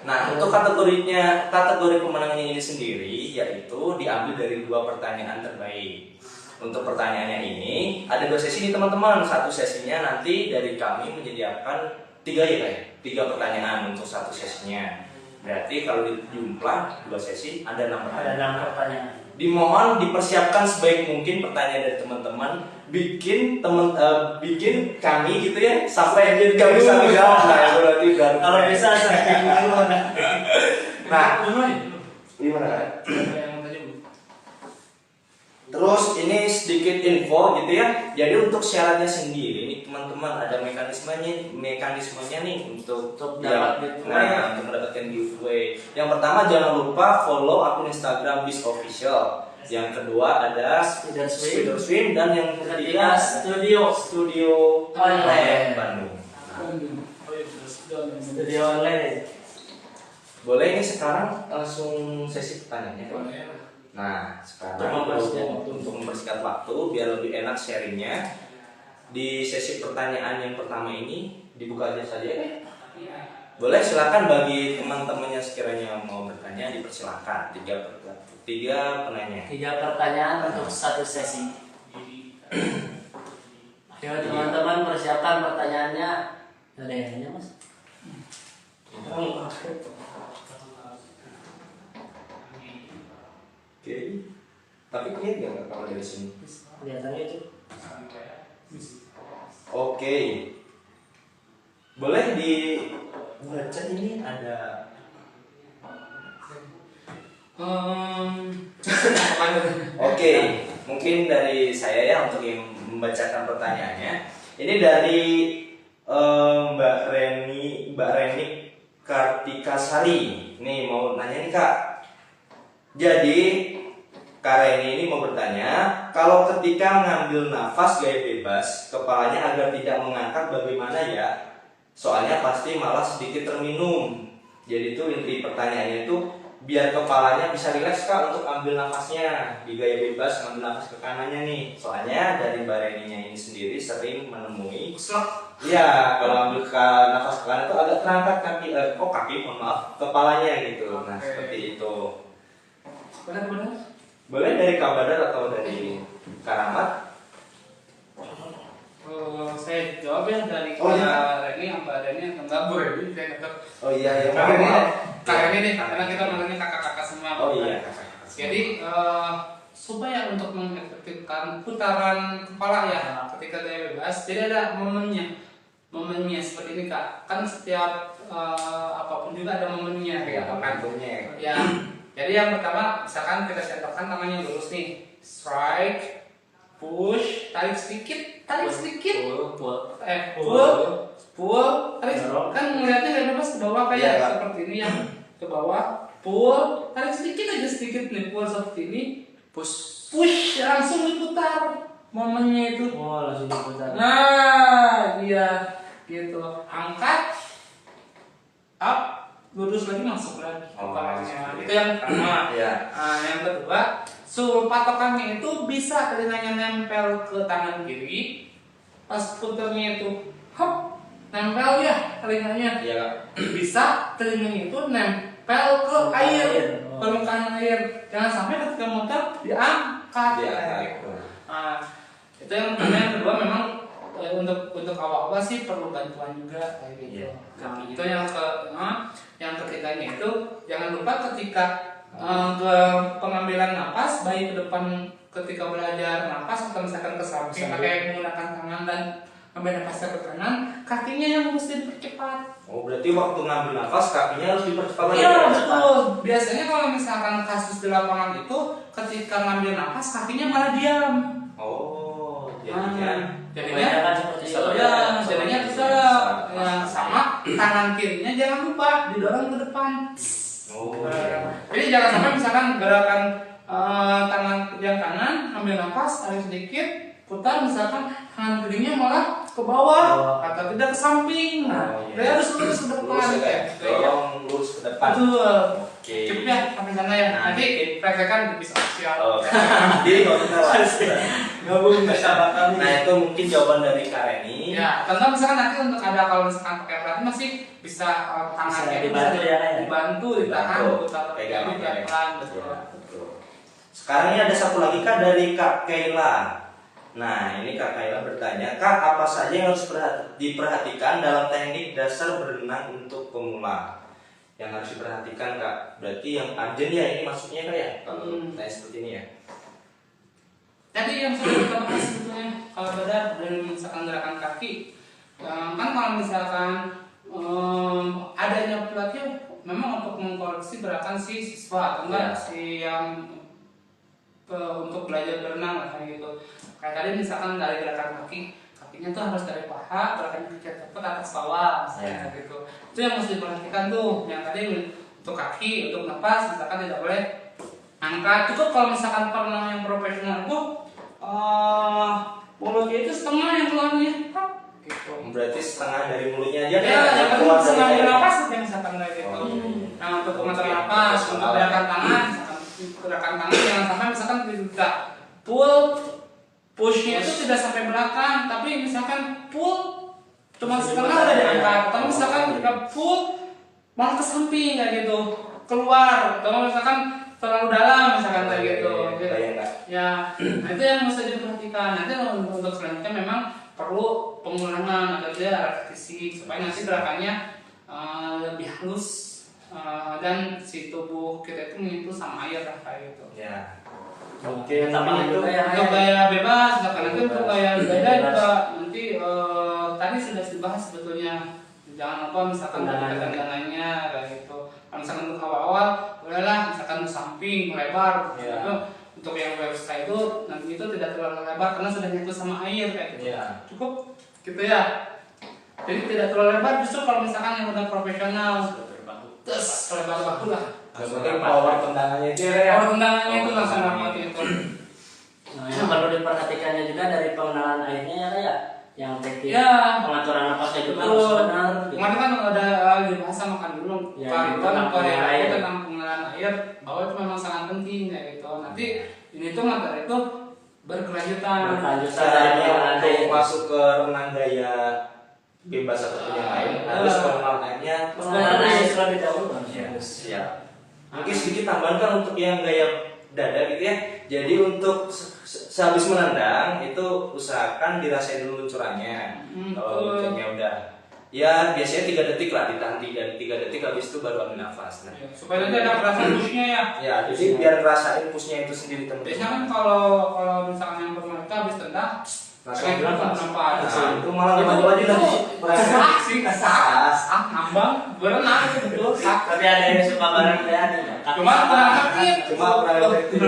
Nah untuk kategori pemenangnya ini sendiri yaitu diambil dari 2 pertanyaan terbaik. Untuk pertanyaannya ini ada 2 sesi nih teman-teman. Satu sesinya nanti dari kami menyediakan 3 pertanyaan untuk satu sesinya. Berarti kalau dijumlah 2 sesi ada 6 pertanyaan. Dimohon dipersiapkan sebaik mungkin pertanyaan dari teman-teman. Bikin kami gitu ya sampai kami bisa menjawab. Nah itu berarti baru kalau bisa saya Nah gimana? Terus ini sedikit info gitu ya. Jadi untuk syaratnya sendiri nih teman-teman ada mekanismenya nih untuk mendapatkan giveaway. Yang pertama jangan lupa follow akun Instagram BIS Official. Yang kedua ada Speeder Swim dan yang ketiga Studio Online Bandung. Studio online. Boleh ini sekarang langsung sesi pertanyaannya. Nah, sekarang untuk mempersingkat waktu biar lebih enak sharingnya, di sesi pertanyaan yang pertama ini dibuka aja saja ya. Boleh silakan bagi teman-teman yang sekiranya mau bertanya dipersilakan. 3 penanya. 3 pertanyaan untuk satu sesi. Ayo teman-teman persiapkan pertanyaannya. Ada yang nanya mas? Oke. Tapi lihat nggak kalau dari sini? Kelihatannya itu. Oke. Boleh dibaca ini ada. Oke, mungkin dari saya ya untuk yang membacakan pertanyaannya. Ini dari Mbak Reni Kartikasari. Nih mau nanya nih Kak. Jadi Kak Reni ini mau bertanya, kalau ketika mengambil nafas gaya bebas, kepalanya agar tidak mengangkat bagaimana ya? Soalnya pasti malah sedikit terminum. Jadi itu inti pertanyaannya itu biar kepalanya bisa rileks Kak untuk ambil nafasnya di gaya bebas, ngambil nafas ke kanannya nih. Soalnya dari Mbak Reninya ini sendiri sering menemui ya kalau ambil nafas ke kanan itu agak terangkat kaki, mohon maaf, kepalanya gitu. Nah seperti itu. Benar-benar. Boleh dari Kak Badar atau dari Karamat? Saya jawab ya dari Oh, iya. Kak Reni, Mbak Reni, enggak Bu Reni, saya nggak tahu. Oh iya ya. Kak Reni, maaf. Kak Reni nih, karena kita manggilnya kakak-kakak semua. Oh iya. Jadi supaya untuk mengefektifkan putaran kepala ya ketika gaya bebas, jadi ada momennya seperti ini Kak. Kan setiap apapun juga ada momennya, Ya, kan? tentunya. Ya. Jadi yang pertama, misalkan kita centokkan tangannya lurus nih, strike, push, tarik sedikit, pull, tarik. Kan ngeliatnya gaya bebas ke bawah kayak Ya, seperti ini yang ke bawah, pull, tarik sedikit nih, pull seperti ini, push, langsung diputar momennya itu. Oh langsung diputar. Nah, iya gitu. Angkat, up, lurus lagi masuk lagi. Kepalanya. Itu yang pertama. Ya. Nah, yang kedua, patokannya itu bisa telinganya nempel ke tangan kiri. Pas puternya itu, hop, nempel ya telinganya. Iya Kak. Bisa telinganya itu nempel ke air, permukaan air. Jangan sampai ketika muter diangkat. Diangkat. Nah, itu yang pertama. Yang kedua memang untuk awal-awal sih perlu bantuan juga kayak gitu. Iya. Nah, itu yang ketiganya itu jangan lupa ketika ke pengambilan napas baik ke depan ketika belajar napas atau misalkan ke samping pakai menggunakan tangan dan ambil nafasnya ke kanan, kakinya yang mesti dipercepat. Oh berarti waktu ngambil nafas kakinya harus dipercepat lagi. Iya betul. Biasanya kalau misalkan kasus di lapangan itu ketika ngambil nafas kakinya malah diam. Oh Jadinya seperti itu. ya, jadinya bisa ya, sama tangan kirinya jangan lupa didorong ke depan. Oh. Iya. Jadi jangan sampai misalkan gerakan tangan yang kanan ambil nafas tarik sedikit putar misalkan tangan kirinya malah ke bawah atau tidak ke samping. Nah, dia harus lurus ke depan. Lurus ya Kak. Dorong lurus ke depan. Betul. Oke. Cukup ya sampai sana ya. Nanti praktekkan bisa siap. Jadi kalau kita Gabung bersama kami. Nah itu mungkin jawaban dari Kak Reni. Ya, contoh misalkan nanti untuk ada kalau misalkan pakai pelatih masih bisa tangannya itu dibantu ya, Kak, ya? dibantu ditahan, putar pegang pelan. Betul. Sekarang ini ada satu lagi Kak dari Kak Kaila. Nah ini Kak Kaila bertanya, Kak apa saja yang harus diperhatikan dalam teknik dasar berenang untuk pemula? Yang harus diperhatikan Kak, berarti yang urgent ya ini masuknya Kak ya kalau tanya seperti ini ya. Jadi yang sudah kita bahas sebetulnya kalau beda dari misalkan gerakan kaki, kan kalau misalkan adanya pelatih memang untuk mengkoreksi gerakan si siswa atau enggak si yang untuk belajar berenang lah kayak gitu. Kayak tadi misalkan dari gerakan kaki, kakinya tuh harus dari paha, gerakan kaki cepat atas bawah, misalnya kayak gitu. Itu yang mesti diperhatikan tuh. Yang tadi untuk kaki, untuk napas misalkan tidak boleh angkat. Cukup kalau misalkan perenang yang profesional itu mulutnya itu setengah yang keluarnya gitu. Berarti setengah dari mulutnya aja Ya, yang penting keluar setengah dari dari air. napas yang misalkan kayak gitu. Nah, untuk pengatur napas, untuk gerakan tangan, jangan sampai misalkan tidak pushnya itu tidak sampai belakang, tapi misalkan pull cuma setengah udah diangkat, atau misalkan kita pull malah ke samping kayak gitu, keluar, atau misalkan terlalu dalam misalkan kayak gitu. Bayang nggak? Ya, nah itu yang mesti diperhatikan. Nanti untuk selanjutnya memang perlu pengulangan atau repetisi supaya nanti gerakannya lebih halus dan si tubuh kita itu menyentuh sama air lah kayak gitu. Ya. Oke, tambahan juga ya. Untuk gaya bebas, nanti untuk gaya beda juga nanti tadi sudah dibahas sebetulnya. Jangan lupa misalkan tendangannya kayak gitu. Kalau misalkan untuk awal-awal, bolehlah misalkan samping melebar. Ya. Gitu. Untuk yang website itu nanti itu tidak terlalu lebar karena sudah nyentuh sama air kayak gitu. Ya. Cukup gitu ya. Jadi tidak terlalu lebar. Justru kalau misalkan yang udah profesional, terus lebar baku lah. Maksudnya power tendangannya itu ya. Kalau tendangannya itu langsung dapat itu. Nah, yang perlu diperhatikannya juga dari pengenalan airnya ya kayak yang teknik Ya. pengaturan napasnya juga Betul. harus benar. Gitu. Kemarin kan ada dibahas sama kan dulu Ya, Pariton tentang air. tentang pengenalan air bahwa itu memang sangat penting kayak gitu. Nanti ini tuh materi itu berkelanjutan. Berkelanjutan. Caranya untuk Air. masuk ke renang gaya bebas ataupun yang lain harus pengenalan airnya. Pengenalan air terlebih dahulu. Ya, siap. Mungkin sedikit tambahan untuk yang gaya dada gitu ya. Jadi untuk sehabis menendang itu usahakan dirasain dulu luncurannya. Kalau luncurannya udah ya biasanya 3 detik lah, ditahan 3 detik habis itu baru ambil nafas. Nah, Supaya nanti ada perasaan pushnya ya. ya jadi biar rasain pushnya itu sendiri Biasanya kan teman-teman. kalau misalkan yang pemain itu habis tendang, Langsung pengen nafas. nafas. Nah, itu malah lebih maju lagi lagi. Kesak sih, kesak. Ngambang, berenang itu betul. Sak. Tapi ada yang suka barang kayak Cuma kurang efektif. Cuma kurang efektif.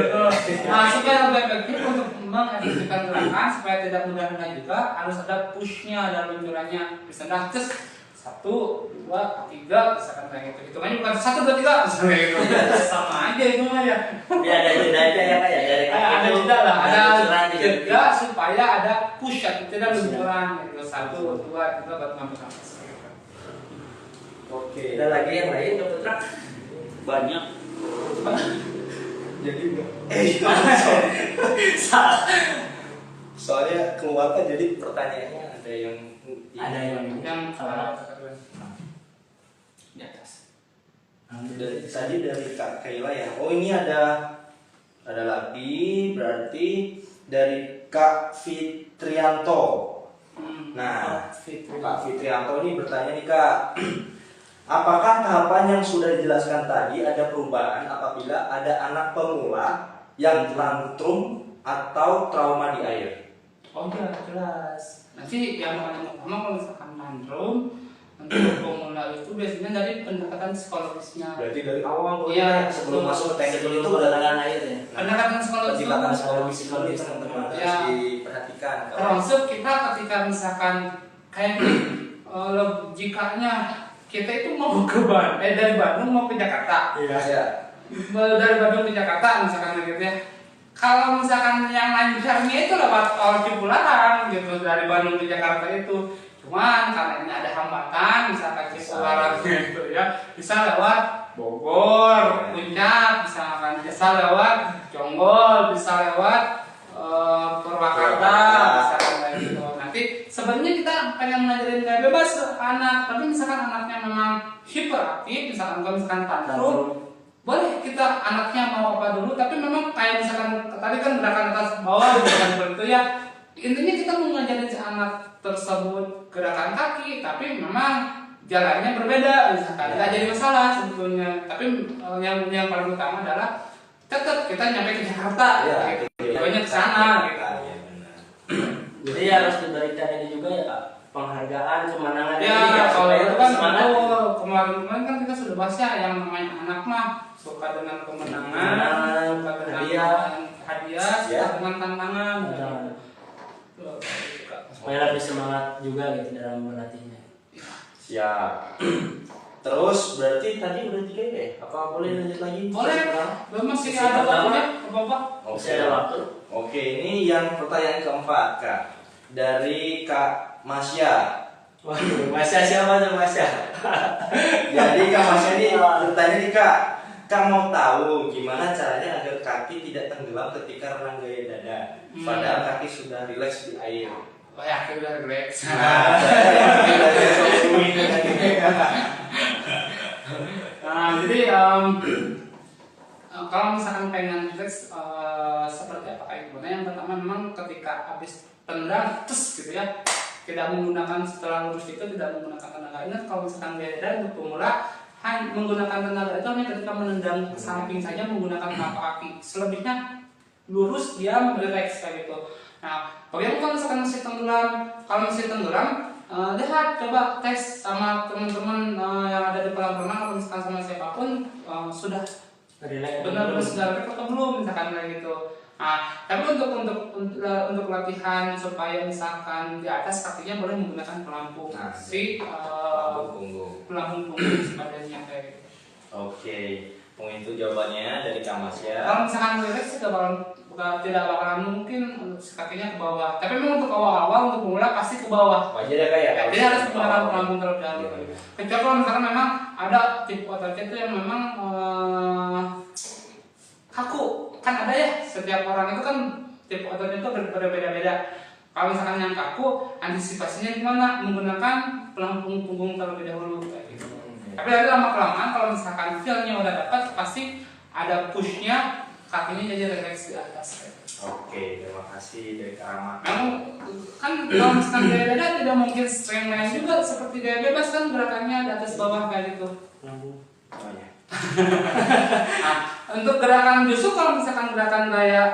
Nah, supaya lebih efektif untuk mengefektifkan gerakan supaya tidak mudah-mudah juga harus ada pushnya, ada luncurannya. Misalnya terus 1, 2, 3 misalkan kayak gitu. Hitungannya bukan 1, 2, 3 misalnya gitu. Sama aja itu mah ya. Tapi ada jedanya ya kayak dari kaki Ada itu, jeda lah, ada luncuran 3 detik. jeda supaya ada push ya, tidak luncuran gitu. 1, 2, 3 baru ngambil nafas. Oke. Ada lagi yang lain Dok Putra? Banyak. Jadi soalnya keluar kan jadi pertanyaannya ada yang Yang salah. di atas. dari tadi dari Kak Kaila ya. Oh ini ada lagi berarti dari Kak Fitrianto. Nah, Kak Fitrianto ini bertanya nih Kak, apakah tahapan yang sudah dijelaskan tadi ada perubahan apabila ada anak pemula yang tantrum atau trauma di air? Oh iya jelas. Nanti yang paling utama kalau misalkan tantrum untuk pemula itu biasanya dari pendekatan psikologisnya. Berarti dari awal Iya, sebelum betul. masuk ke teknik itu pengenalan air ya. Pendekatan psikologis itu pendekatan psikologis teman-teman harus Ya. diperhatikan. termasuk kita ketika misalkan kayak logikanya kita itu mau ke dari Bandung mau ke Jakarta. Iya. Dari Bandung ke Jakarta misalkan gitu ya. Kalau misalkan yang lancarnya itu lewat tol Cipularang gitu dari Bandung ke Jakarta itu, cuman karena ini ada hambatan misalkan Cipularang gitu ya, bisa lewat Bogor, Puncak, bisa lewat Jonggol, bisa lewat Purwakarta, misalkan kayak gitu. Nanti sebenarnya kita pengen ngajarin gaya bebas ke anak, tapi misalkan anaknya memang hiperaktif, misalkan tantrum, boleh kita anaknya mau apa dulu, tapi memang kayak misalkan tadi kan gerakan atas bawah gerakan seperti itu ya, intinya kita mau ngajarin si anak tersebut gerakan kaki, tapi memang jalannya berbeda misalkan, tidak jadi masalah sebetulnya. Tapi yang paling utama adalah tetap kita nyampe ke Jakarta, banyak ke sana gitu. Jadi harus diberikan ini juga ya Kak, penghargaan, kemenangan. Ya kalau supaya itu kan semangat. kemarin kan kita sudah bahas ya, yang namanya anak mah suka dengan kemenangan, suka dengan hadiah, suka dengan tantangan. Supaya lebih semangat juga gitu dalam berlatihnya. Siap. Terus berarti tadi udah 3 ya? Apa boleh lanjut lagi? Boleh, masih ada waktunya, apa-apa. Masih ada waktu. Oke, ini yang pertanyaan keempat Kak, dari Kak Masya. Waduh, Masya siapa tuh Masya? Jadi Kak Masya ini bertanya nih Kak mau tahu gimana caranya agar kaki tidak tenggelam ketika renang gaya dada, padahal kaki sudah rileks di air. Oh ya, udah relax. Nah, Jadi kalau misalkan pengen relax seperti apa kayak gimana, yang pertama memang ketika habis tendang tes gitu ya, tidak menggunakan setelah lurus itu tidak menggunakan tenaga. Ingat kalau misalkan beda untuk pemula hanya menggunakan tenaga itu hanya ketika menendang ke samping saja menggunakan telapak kaki, selebihnya lurus diam relax kayak gitu. Nah, bagaimana kalau misalkan masih tenggelam? Kalau masih tenggelam, lihat coba tes sama teman-teman yang ada di kolam renang, kalau misalkan sama siapapun sudah benar-benar sudah relax atau belum, misalkan kayak gitu. Nah, tapi untuk latihan supaya misalkan di atas kakinya boleh menggunakan pelampung pelampung punggung sebadannya kayak gitu. Oke, itu jawabannya dari Kak Masya. Kalau misalkan relax tidak bakalan mungkin untuk kakinya ke bawah. Tapi memang untuk awal-awal untuk pemula pasti ke bawah. Wajar ya Kak ya? Jadi harus menggunakan pelampung terlebih dahulu. Kecuali kalau misalkan memang ada tipe otot itu yang memang kaku, kan ada ya, setiap orang itu kan tipe ototnya itu berbeda-beda. Kalau misalkan yang kaku, antisipasinya gimana? Menggunakan pelampung punggung terlebih dahulu kayak gitu. Tapi nanti lama-kelamaan kalau misalkan feel-nya udah dapat, pasti ada push-nya, kakinya jadi relax di atas. Oke, terima kasih dari Kak Rama. Memang kan kalau misalkan gaya beda tidak mungkin strength line juga seperti gaya bebas kan gerakannya di atas bawah kayak gitu. Nah, untuk gerakan justru kalau misalkan gerakan gaya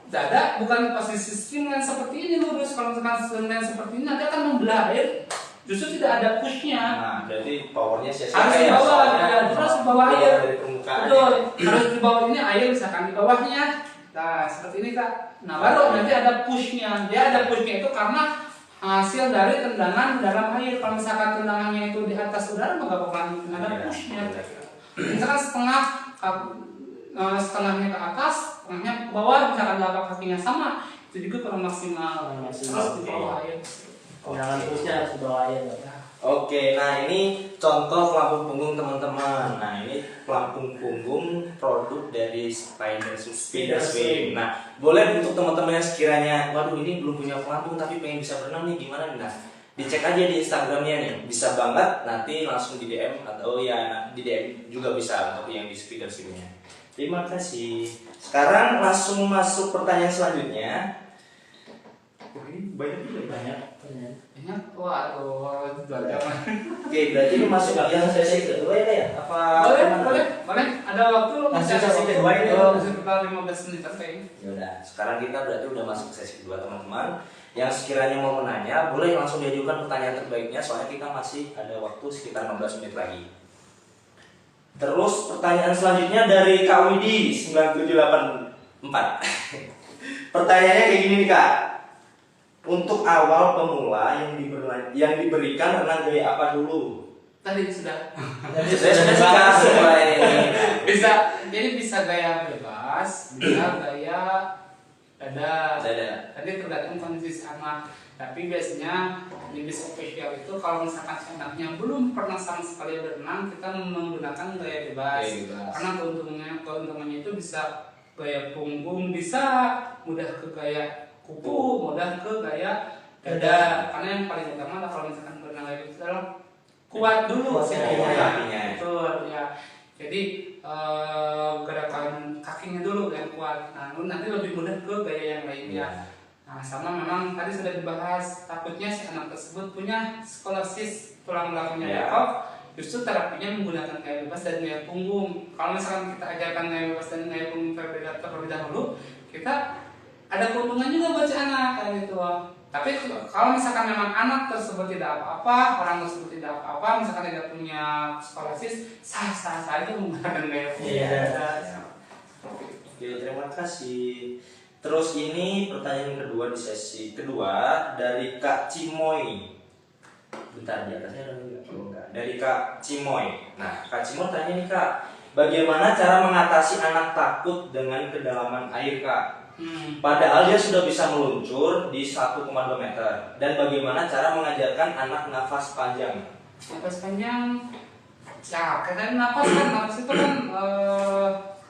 dada bukan posisi stringline seperti ini lurus. Kalau misalkan stringline seperti ini nanti akan membelah air, justru tidak ada pushnya. Nah, berarti powernya harus di bawah, terus di bawah air. Betul, harus di bawah ini air misalkan di bawahnya. Nah, seperti ini Kak. Nah, baru nanti ada pushnya. Dia ada pushnya itu karena hasil dari tendangan dalam air. Kalau misalkan tendangannya itu di atas udara maka bakalan ada pushnya. Misalkan setengahnya ke atas, setengahnya ke bawah, misalkan telapak kakinya sama, itu juga kurang maksimal. Terus di bawah air. Jangan pushnya harus di bawah air. Oke, nah ini contoh pelampung punggung teman-teman. Nah ini pelampung punggung produk dari Speeder Swim. Nah boleh untuk teman-teman yang sekiranya, waduh ini belum punya pelampung tapi pengen bisa berenang nih gimana nih? Nah dicek aja di Instagramnya nih, bisa banget nanti langsung di DM atau ya di DM juga bisa untuk yang di Speeder Swimnya. Terima kasih. Sekarang langsung masuk pertanyaan selanjutnya. Ini banyak pertanyaan. Waduh, jaman. Oke, berarti ini masuk yang sesi kedua ya? Apa? Boleh. Ada waktu masuk sesi kedua ini. Sekitar 15 menit kayaknya. Ya udah, sekarang kita berarti udah masuk ke sesi kedua teman-teman. Yang sekiranya mau menanya, boleh langsung diajukan pertanyaan terbaiknya. Soalnya kita masih ada waktu sekitar 15 menit lagi. Terus pertanyaan selanjutnya dari Kak Widi 9784. Pertanyaannya kayak gini nih Kak. Untuk awal pemula yang diberikan renang gaya apa dulu? Tadi sudah. Saya sudah mulai ini. Bisa gaya bebas, bisa gaya dada. Tadi tergantung kondisi anak. Tapi biasanya di bis official itu kalau misalkan anaknya belum pernah sama sekali berenang, kita menggunakan gaya bebas. Karena keuntungannya itu bisa gaya punggung, bisa mudah ke gaya kuku, mudah ke gaya dada. Karena yang paling utama adalah kalau misalkan berenang gaya bebas adalah kuat dulu kakinya. Betul ya. Jadi gerakan kakinya dulu yang kuat. Nah, nanti lebih mudah ke gaya yang lainnya. Nah, sama memang tadi sudah dibahas, takutnya si anak tersebut punya skolosis tulang belakangnya bengkok, justru terapinya menggunakan gaya bebas dan gaya punggung. Kalau misalkan kita ajarkan gaya bebas dan gaya punggung terlebih dahulu, kita ada keuntungan juga buat si anak kayak gitu. Tapi kalau misalkan memang anak tersebut tidak apa-apa, orang tersebut tidak apa-apa, misalkan tidak punya skolosis, sah-sah saja menggunakan gaya punggung. Oke, terima kasih. Terus ini pertanyaan kedua di sesi kedua dari Kak Cimoy. Bentar, di atasnya ada enggak? Dari Kak Cimoy. Nah, Kak Cimoy tanya nih Kak, bagaimana cara mengatasi anak takut dengan kedalaman air Kak? Padahal dia sudah bisa meluncur di 1,2 meter. Dan bagaimana cara mengajarkan anak nafas panjang? Nafas panjang, ya kadang nafas itu kan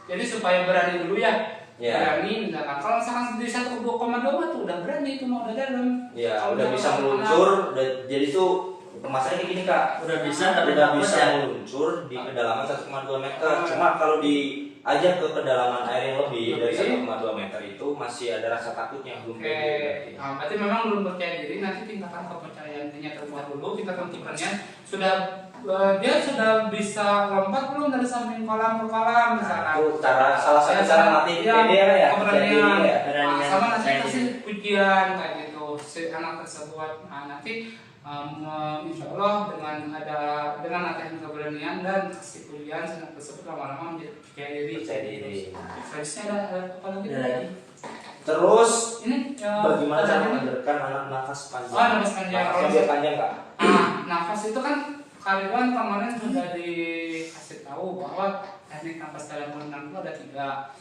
jadi supaya berani dulu ya. Berani misalkan kalau misalkan di 1,2 tuh udah berani itu mau udah dalam. Ya, udah bisa meluncur, jadi tuh masalahnya kayak gini Kak. Udah bisa tapi udah bisa meluncur di kedalaman 1,2 meter. Cuma kalau di aja ke kedalaman air yang lebih dari Lebih. 1,2 meter itu masih ada rasa takutnya belum Oke, pede berarti. nah, berarti memang belum percaya diri. Nanti tingkatan kepercayaan dirinya terbuat dulu, tingkatan keberanian sudah dia sudah bisa lompat belum dari samping kolam ke kolam misalkan. Itu cara salah satu cara melatih pede ya. Keberanian. Jadi, ya. Nah, sama nanti Saya kasih pujian kayak gitu si anak tersebut. Nah, nanti insya Allah dengan latihan keberanian dan kasih pujian si anak tersebut lama-lama menjadi percaya diri. Percaya diri. Selanjutnya ada apa lagi? Ada lagi. Terus Ini bagaimana cara ini? mengajarkan anak nafas panjang? Oh, nafas panjang. Nafasnya biar panjang Kak. Nah, nafas itu kan Kariwan kemarin sudah dikasih tahu bahwa teknik nafas dalam berenang itu ada 3.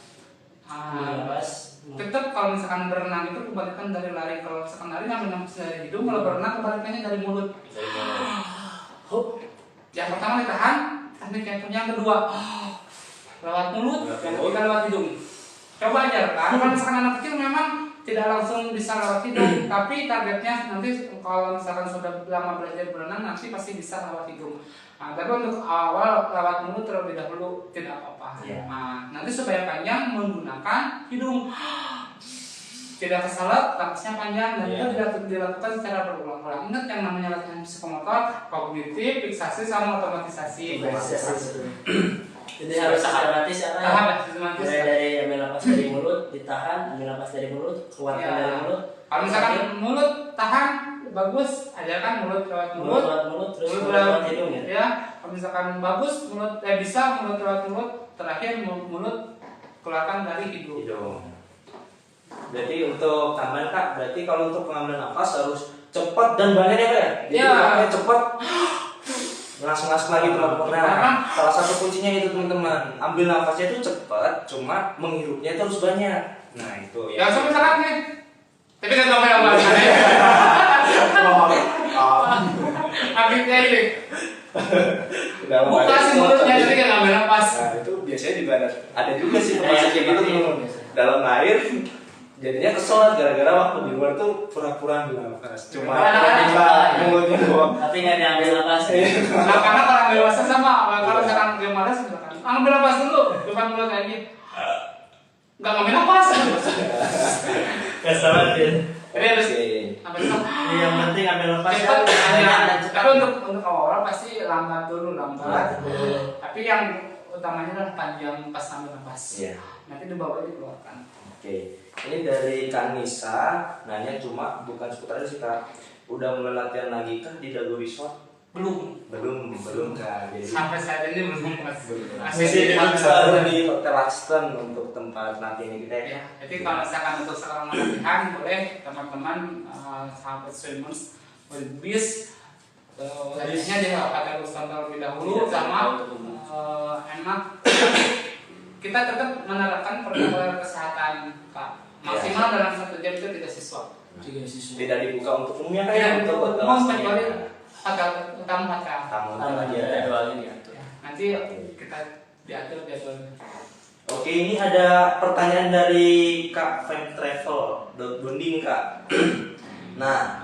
Nafas. Tetap kalau misalkan berenang itu kebalikan dari lari. Kalau misalkan lari ngambil nafas dari hidung, kalau berenang kebalikannya dari mulut. Yang pertama ditahan, teknik yang kedua lewat mulut, yang ketiga lewat hidung. Coba aja kan, kalau misalkan anak kecil memang tidak langsung bisa lewat hidung, tapi targetnya nanti kalau misalkan sudah lama belajar berenang nanti pasti bisa lewat hidung. Nah, tapi untuk awal lewat mulut terlebih dahulu tidak apa-apa. Iya. Nah, nanti supaya panjang menggunakan hidung. Tidak kesalat, napasnya panjang dan Iya. itu dilakukan secara berulang-ulang. Ingat yang namanya latihan psikomotor, kognitif, fiksasi sama otomatisasi. Jadi harus sistematis ya Kak? Tahap ya, sistematis. Mulai dari ambil napas dari mulut, ditahan, ambil napas dari mulut, keluarkan Ya. dari mulut. Kalau misalkan mulut tahan bagus, ajarkan mulut lewat Mulut mulut. lewat mulut, terus Mulut mulut lewat hidung ya. Ya, kalau misalkan bagus mulut bisa mulut lewat mulut, terakhir mulut keluarkan dari hidung. Hidung. Berarti untuk tambahan Kak, berarti kalau untuk pengambilan nafas harus cepat dan banyak ya Kak ya? Jadi Iya. makanya cepat langsung lagi teman-teman. Nah, salah satu kuncinya itu teman-teman, ambil nafasnya itu cepat, cuma menghirupnya itu harus banyak. Nah itu Ya, so misalkan nih, tapi kan ngomong yang bahasa Aktifnya ini, buka si mulutnya jadi kan ngambil nafas. Nah itu biasanya juga ada juga sih Nah, termasuk ya, kayak gitu iya. teman-teman. Dalam air jadinya kesel gara-gara waktu di luar tuh pura-pura ambil nafas. Cuma Anak-anak mulutnya doang. Tapi nggak diambil napas. Nah, karena kalau ambil nafas sama, kalau misalkan dia malas, misalkan ambil nafas dulu, depan mulut lagi. Nggak ngambil nafas. Kesalan dia. Jadi harus Oke. ambil nafas. Yang penting ambil napas Cepat, banyak dan tapi cepat. untuk awal pasti lambat dulu, lambat. Tapi yang utamanya adalah panjang pas ambil nafas. Iya. Nanti dibawa dikeluarkan. Oke, ini dari Kak Nisa nanya cuma bukan seputar sih Kak. Udah mulai latihan lagi kah di Dago Resort? Belum Kak. Jadi Sampai saat ini belum mas. masih baru di Hotel Aston untuk tempat nanti ini kita ya. Ya, jadi kalau misalkan untuk sekarang latihan boleh teman-teman sahabat swimmers bis latihannya di Hotel Aston terlebih dahulu sama enak. Kita tetap menerapkan protokol kesehatan Kak. Maksimal dalam 1 jam itu 3 siswa. Tidak dibuka untuk umumnya Kak Ya, ya, untuk Hotel umum Aston kecuali ya. hotel tamu hotel. Tamu Tambah aja. jadwalnya diatur. Ya, nanti kita diatur jadwalnya. Oke, ini ada pertanyaan dari Kak Fan Travel Bonding Kak. Nah,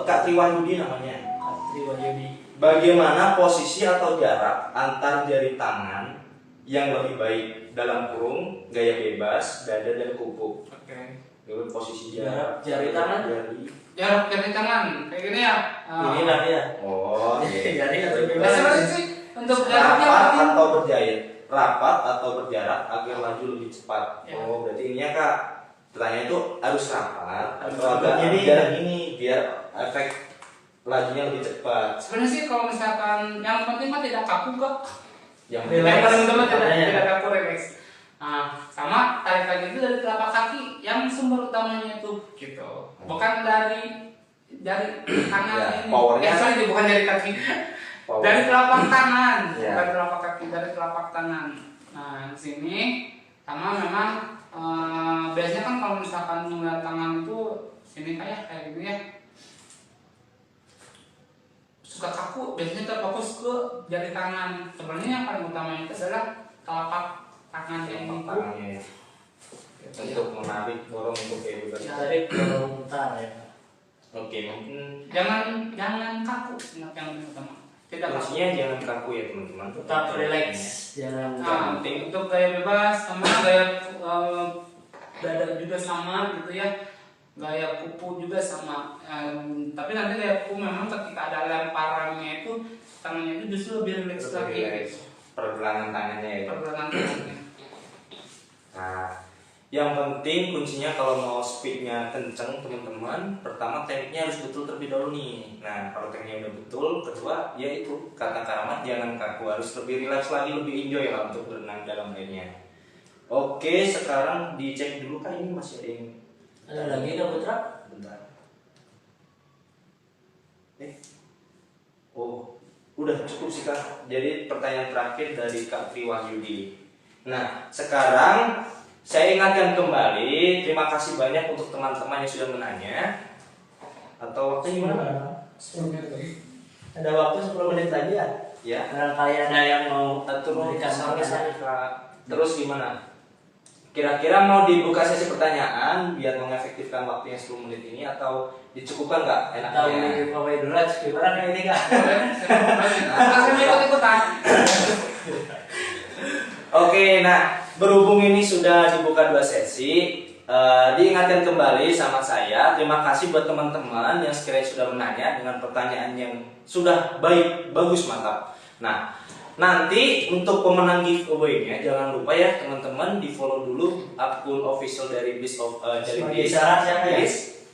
Kak Triwayudi namanya. Katri Wahyudi. Bagaimana posisi atau jarak antar jari tangan yang lebih baik dalam kurung, gaya bebas, dada dan kuku? Oke. Dulu posisi Jarak jarak jari tangan? jari. Jarak jari tangan kayak gini ya. Ini lah ya. Oh, Jari atau Nah, bebas? sebenarnya sih untuk jaraknya rapat penting. atau berjahit, rapat atau berjarak agar laju lebih cepat. Ya. Oh, berarti ininya Kak, pertanyaan itu harus rapat Harus atau agak jadi jarak ini biar efek lajunya lebih cepat. Sebenarnya sih kalau misalkan yang penting mah tidak kaku kok. Yang Relax. Yang paling utama tidak Makanya. tidak kaku relax. Nah, sama tarik lagi itu dari telapak kaki yang sumber utamanya itu gitu. Bukan dari tangan Ya, ini. powernya. Sorry, bukan dari kaki. Power. Dari telapak tangan, Ya. bukan telapak kaki, dari telapak tangan. Nah, di sini sama memang biasanya kan kalau misalkan melihat tangan itu sini kayak gini ya. Suka kaku, biasanya terfokus ke jari tangan. Sebenarnya yang paling utama itu adalah telapak tangan yang ini. tangannya ya. Untuk menarik dorong untuk kayak bebas. Tarik dorong putar ya. Oke, mungkin Jangan kaku, ingat yang paling utama. Tidak kaku. Kuncinya jangan kaku ya teman-teman. Tetap relax, jangan Nah, penting. untuk gaya bebas sama gaya dada juga sama gitu ya, gaya kupu juga sama. Tapi nanti gaya kupu memang ketika ada lemparannya itu tangannya itu justru lebih relax Lebih lagi relax. gitu. Pergelangan tangannya ya. Pergelangan tangannya. Nah, yang penting kuncinya kalau mau speednya kenceng teman-teman, pertama tekniknya harus betul terlebih dahulu nih. Nah, kalau tekniknya udah betul, kedua ya itu kata Karamat jangan kaku, harus lebih relax lagi, lebih enjoy lah untuk berenang dalam airnya. Oke, sekarang dicek dulu kan ini masih ada yang ada lagi Kak Putra? bentar. Oh, udah cukup sih Kak. Jadi pertanyaan terakhir dari Kak Tri Wahyudi. Nah, sekarang saya ingatkan kembali, terima kasih banyak untuk teman-teman yang sudah menanya. Atau waktu gimana? 10 menit lagi. Ada waktu 10 menit lagi ya? Ya. Barangkali ada yang mau Atau memberikan sama saran. Kak. Terus gimana? Kira-kira mau dibuka sesi pertanyaan biar mengefektifkan waktunya 10 menit ini atau dicukupkan nggak Tahu enaknya? ini pemain dulu aja gimana kayak ini Kak? Saya mau ikut-ikutan. Oke, nah berhubung ini sudah dibuka 2 sesi, diingatkan kembali sama saya. Terima kasih buat teman-teman yang sekiranya sudah menanya dengan pertanyaan yang sudah baik, bagus, mantap. Nah, nanti untuk pemenang giveaway-nya jangan lupa ya teman-teman di follow dulu akun official dari Sebagai syarat siapa ya?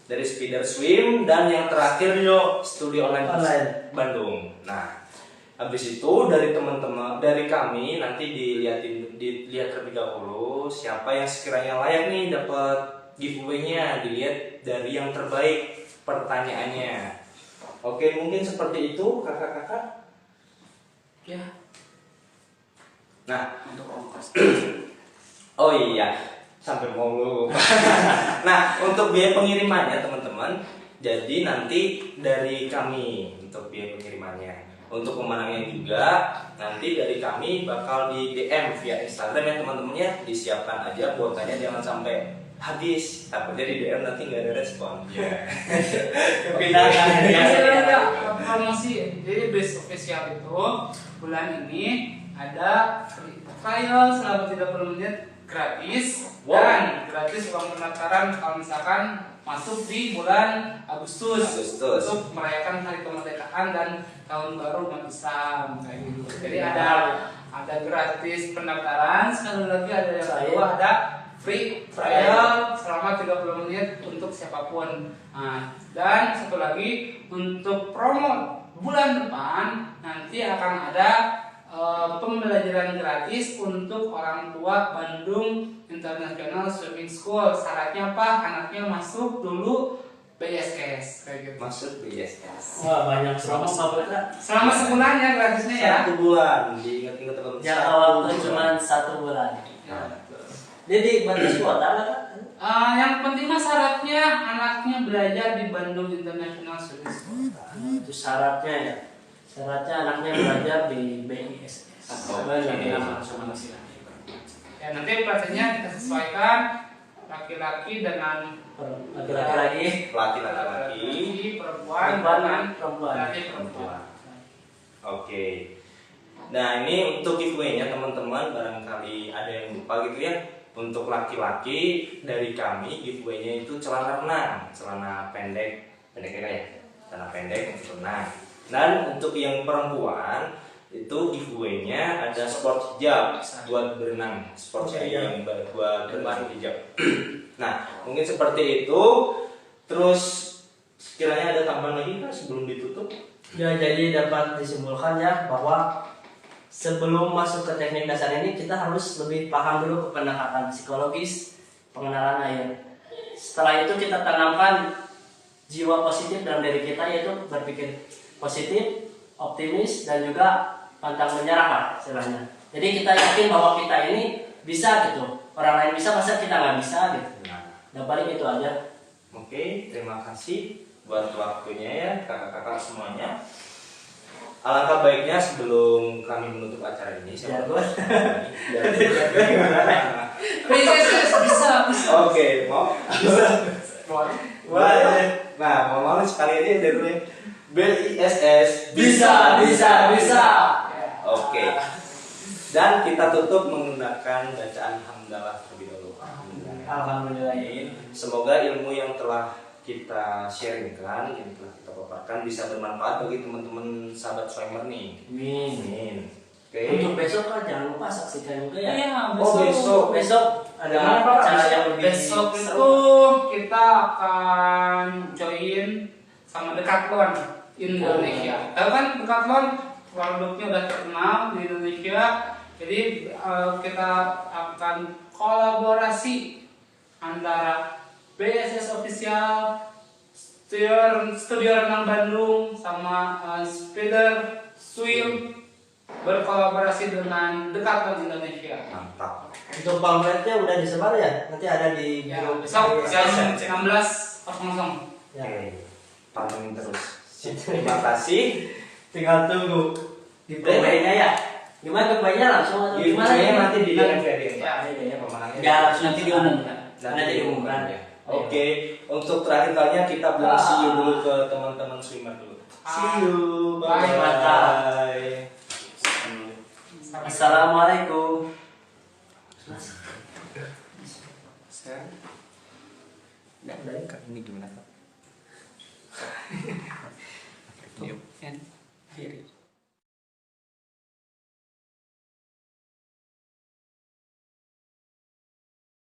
dari Speeder Swim dan yang terakhir Studio Online Bandung. Nah, habis itu dari teman-teman dari kami nanti dilihat terlebih dahulu siapa yang sekiranya layak nih dapat giveaway-nya, dilihat dari yang terbaik pertanyaannya. Oke, mungkin seperti itu kakak-kakak. Ya, Nah, untuk ongkos. oh iya, sampai mau lupa. Nah, untuk biaya pengirimannya teman-teman, jadi nanti dari kami untuk biaya pengirimannya. Untuk pemenangnya juga nanti dari kami bakal di DM via Instagram ya teman-teman ya. Disiapkan aja kuotanya jangan sampai habis. Takutnya di DM nanti nggak ada respon. Ya. Kepindahan Masih ada promosi. Jadi base official itu bulan ini ada free trial selama 30 menit gratis. Wow. Dan gratis uang pendaftaran kalau misalkan masuk di bulan Agustus. Untuk merayakan hari kemerdekaan dan tahun baru umat Islam kayak gitu. Jadi ada gratis pendaftaran, sekali lagi ada yang kedua ada free trial selama 30 menit untuk siapapun. Nah, dan satu lagi untuk promo bulan depan nanti akan ada pembelajaran gratis untuk orang tua Bandung International Swimming School. Syaratnya apa? Anaknya masuk dulu BSS kayak gitu. Masuk BSS. Wah banyak promo Kak Putra. Selama sebulan ya gratisnya ya. 1 bulan. Diingat-ingat teman-teman. Jangka waktu cuma 1 bulan. Ya. Jadi batas kuota nggak Kak? Yang penting mah syaratnya anaknya belajar di Bandung International Swimming School. Itu syaratnya ya. Syaratnya anaknya belajar di BISS. Ya nanti pelatihnya kita sesuaikan laki-laki dengan Laki-laki lagi. Pelatih laki-laki. perempuan Perempuan, dengan perempuan. pelatih perempuan. Oke. Nah ini untuk giveaway-nya teman-teman, barangkali ada yang lupa gitu ya. Untuk laki-laki dari kami giveaway-nya itu celana renang, celana pendek ya, celana pendek untuk renang. Dan untuk yang perempuan itu giveaway-nya ada sport hijab buat berenang, sport yang buat berenang hijab. Nah mungkin seperti itu. Terus sekiranya ada tambahan lagi Kak sebelum ditutup? Ya jadi dapat disimpulkan ya bahwa sebelum masuk ke teknik dasar ini kita harus lebih paham dulu ke pendekatan psikologis pengenalan air. Setelah itu kita tanamkan jiwa positif dalam diri kita, yaitu berpikir positif, optimis, dan juga pantang menyerah lah istilahnya. Jadi kita yakin bahwa kita ini bisa gitu. Orang lain bisa, masa kita nggak bisa gitu. Dan paling itu aja. Oke, terima kasih buat waktunya ya kakak-kakak semuanya. Alangkah baiknya sebelum kami menutup acara ini Ya, siapa Bisa. Oke, mau? Boleh. Wah, nah mau sekali aja dulu ya. BISS Bisa, bisa, bisa. Oke. Dan kita tutup menggunakan bacaan hamdalah terlebih dahulu. Alhamdulillah. Semoga ilmu yang telah kita sharingkan, yang telah kita paparkan bisa bermanfaat bagi teman-teman sahabat Swimer nih. Amin. Oke. Untuk besok kan jangan lupa saksikan juga ya. Iya, Besok ada acara yang lebih besok itu seru. kita akan join sama Decathlon Indonesia. Tahu kan Decathlon produknya udah terkenal di Indonesia. Jadi kita akan kolaborasi antara BSS Official, Studio Renang Bandung sama Spider Swim berkolaborasi dengan Decathlon Indonesia. Mantap. Untuk pamfletnya udah disebar ya? Nanti ada di Ya, grup besok jam cek. 16.00. Ya. Oke. Pantengin terus. Terima kasih. Tinggal tunggu giveaway-nya ya. Gimana giveaway-nya langsung atau gimana? Giveaway nanti di Nanti. DVD. Ya. Pemenangnya. Enggak langsung Nanti diumumkan. Nanti diumumkan ya. Oke, untuk terakhir kalinya kita bilang see you dulu ke teman-teman swimmer dulu. See you. Bye. Bye. Assalamualaikum.